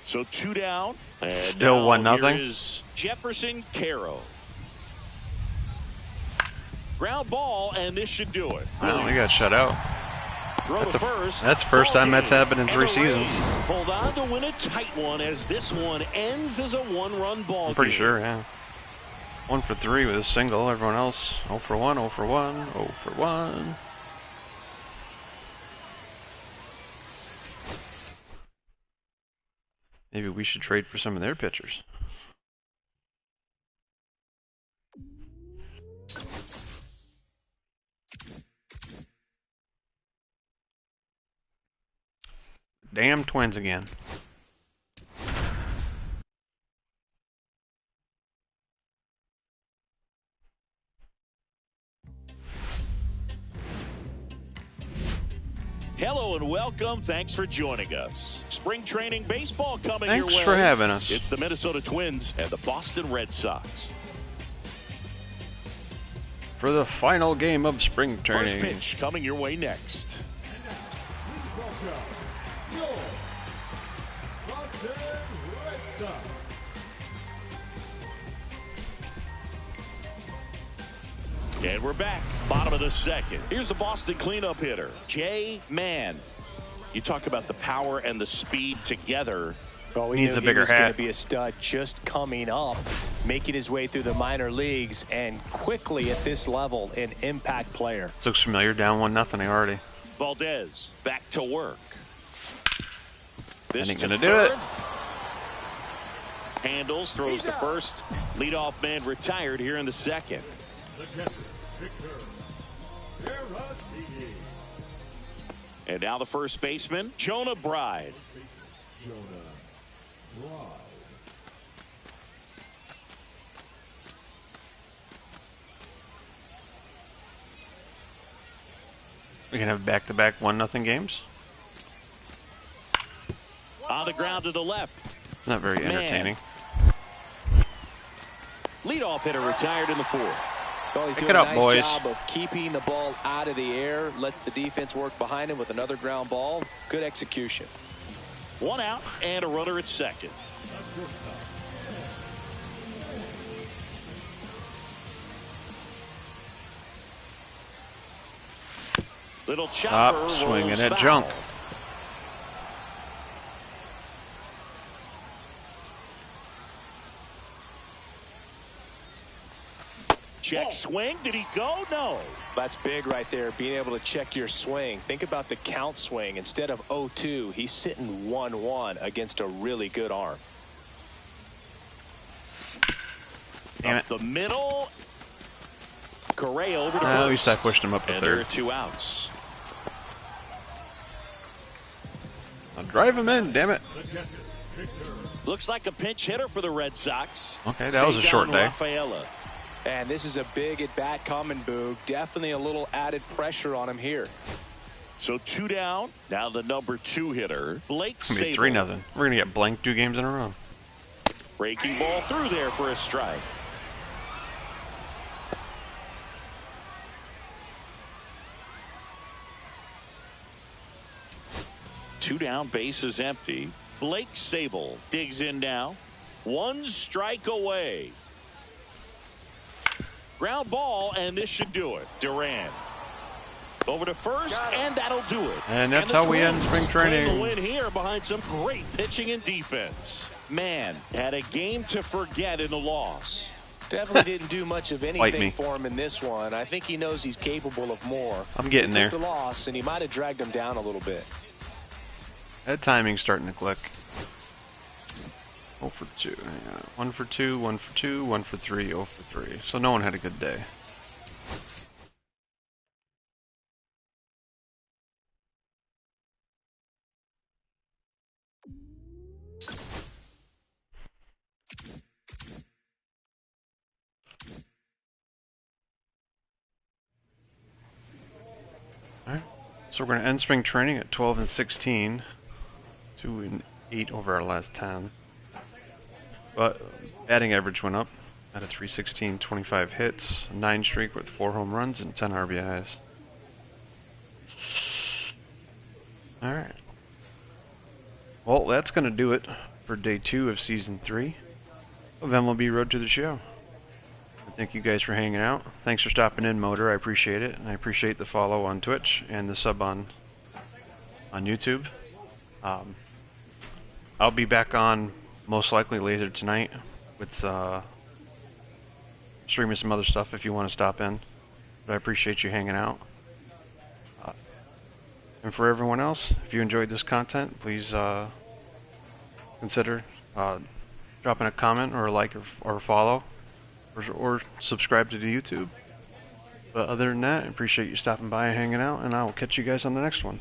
So 2 down. And Still now 1-0. Here is Jefferson Caro. Ground ball, and this should do it. Well, we got shut out. Throw to first. That's first time that's happened in 3 And the seasons. Rays hold on to win a tight one as this one ends as a 1-run ball I'm pretty game. sure, yeah. 1 for 3 with a single. Everyone else 0 for 1, 0 for 1, 0 for 1. Maybe we should trade for some of their pitchers. Damn Twins again. Hello and welcome. Thanks for joining us. Spring training baseball coming your way. Thanks for having us. It's the Minnesota Twins and the Boston Red Sox. For the final game of spring training. First pitch coming your way next. And we're back. Bottom of the second. Here's the Boston cleanup hitter, Jay Mann. You talk about the power and the speed together. Well, we Needs knew a bigger he was going hat. to be a stud just coming up, making his way through the minor leagues, and quickly at this level, an impact player. This looks familiar. Down 1-0 already. Valdez back to work. This Ain't to gonna do third. it. Handles, throws to first. Leadoff man retired here in the second. And now the first baseman, Jonah Bride. We can have back-to-back 1-0 games. On the ground to the left. It's not very entertaining. Leadoff hitter retired in the fourth. Well, he's Pick doing it up, a nice boys. job of keeping the ball out of the air, lets the defense work behind him with another ground ball. Good execution. One out and a runner at second. Little chopper Up, swinging rolls at foul. junk. Check swing. Did he go? No. That's big right there, being able to check your swing. Think about the count swing. Instead of 0-2, he's sitting 1-1 against a really good arm. Damn Up it. the middle. Correa over to first. At least I pushed him up to And there are third. 2 outs. I'll drive him in, damn it. Looks like a pinch hitter for the Red Sox. Okay, that was a short Cesar day. Rafaela. And this is a big at-bat coming, Boog. Definitely a little added pressure on him here. So 2 down. Now the number 2 hitter, Blake It's gonna be Sable. 3-0. We're gonna get blanked 2 games in a row. Breaking ball through there for a strike. Two down, base is empty. Blake Sable digs in now. 1 strike away. Ground ball, and this should do it. Duran over to first, and that'll do it. And that's the how we end Twins spring training. claim the win here behind some great pitching and defense. Man had a game to forget in the loss. Definitely didn't do much of me. anything for him in this one. I think he knows he's capable of more. I'm getting He there. took the loss, and he might have dragged him down a little bit. That timing's starting to click. 0 for 2. Yeah. 1 for 2, 1 for 2, 1 for 3, 0 for 3. So no one had a good day. Alright. So we're going to end spring training at 12-16. 2-8 over our last 10. But batting average went up at a 316, 25 hits, a 9 streak with 4 home runs and 10 RBIs. Alright. Well, that's going to do it for day 2 of season 3 of MLB Road to the Show. Thank you guys for hanging out. Thanks for stopping in, Motor. I appreciate it. And I appreciate the follow on Twitch and the sub on YouTube. I'll be back on most likely later tonight with streaming some other stuff if you want to stop in. But I appreciate you hanging out. And for everyone else, if you enjoyed this content, please consider dropping a comment or a like or follow or subscribe to the YouTube. But other than that, I appreciate you stopping by and hanging out, and I will catch you guys on the next one.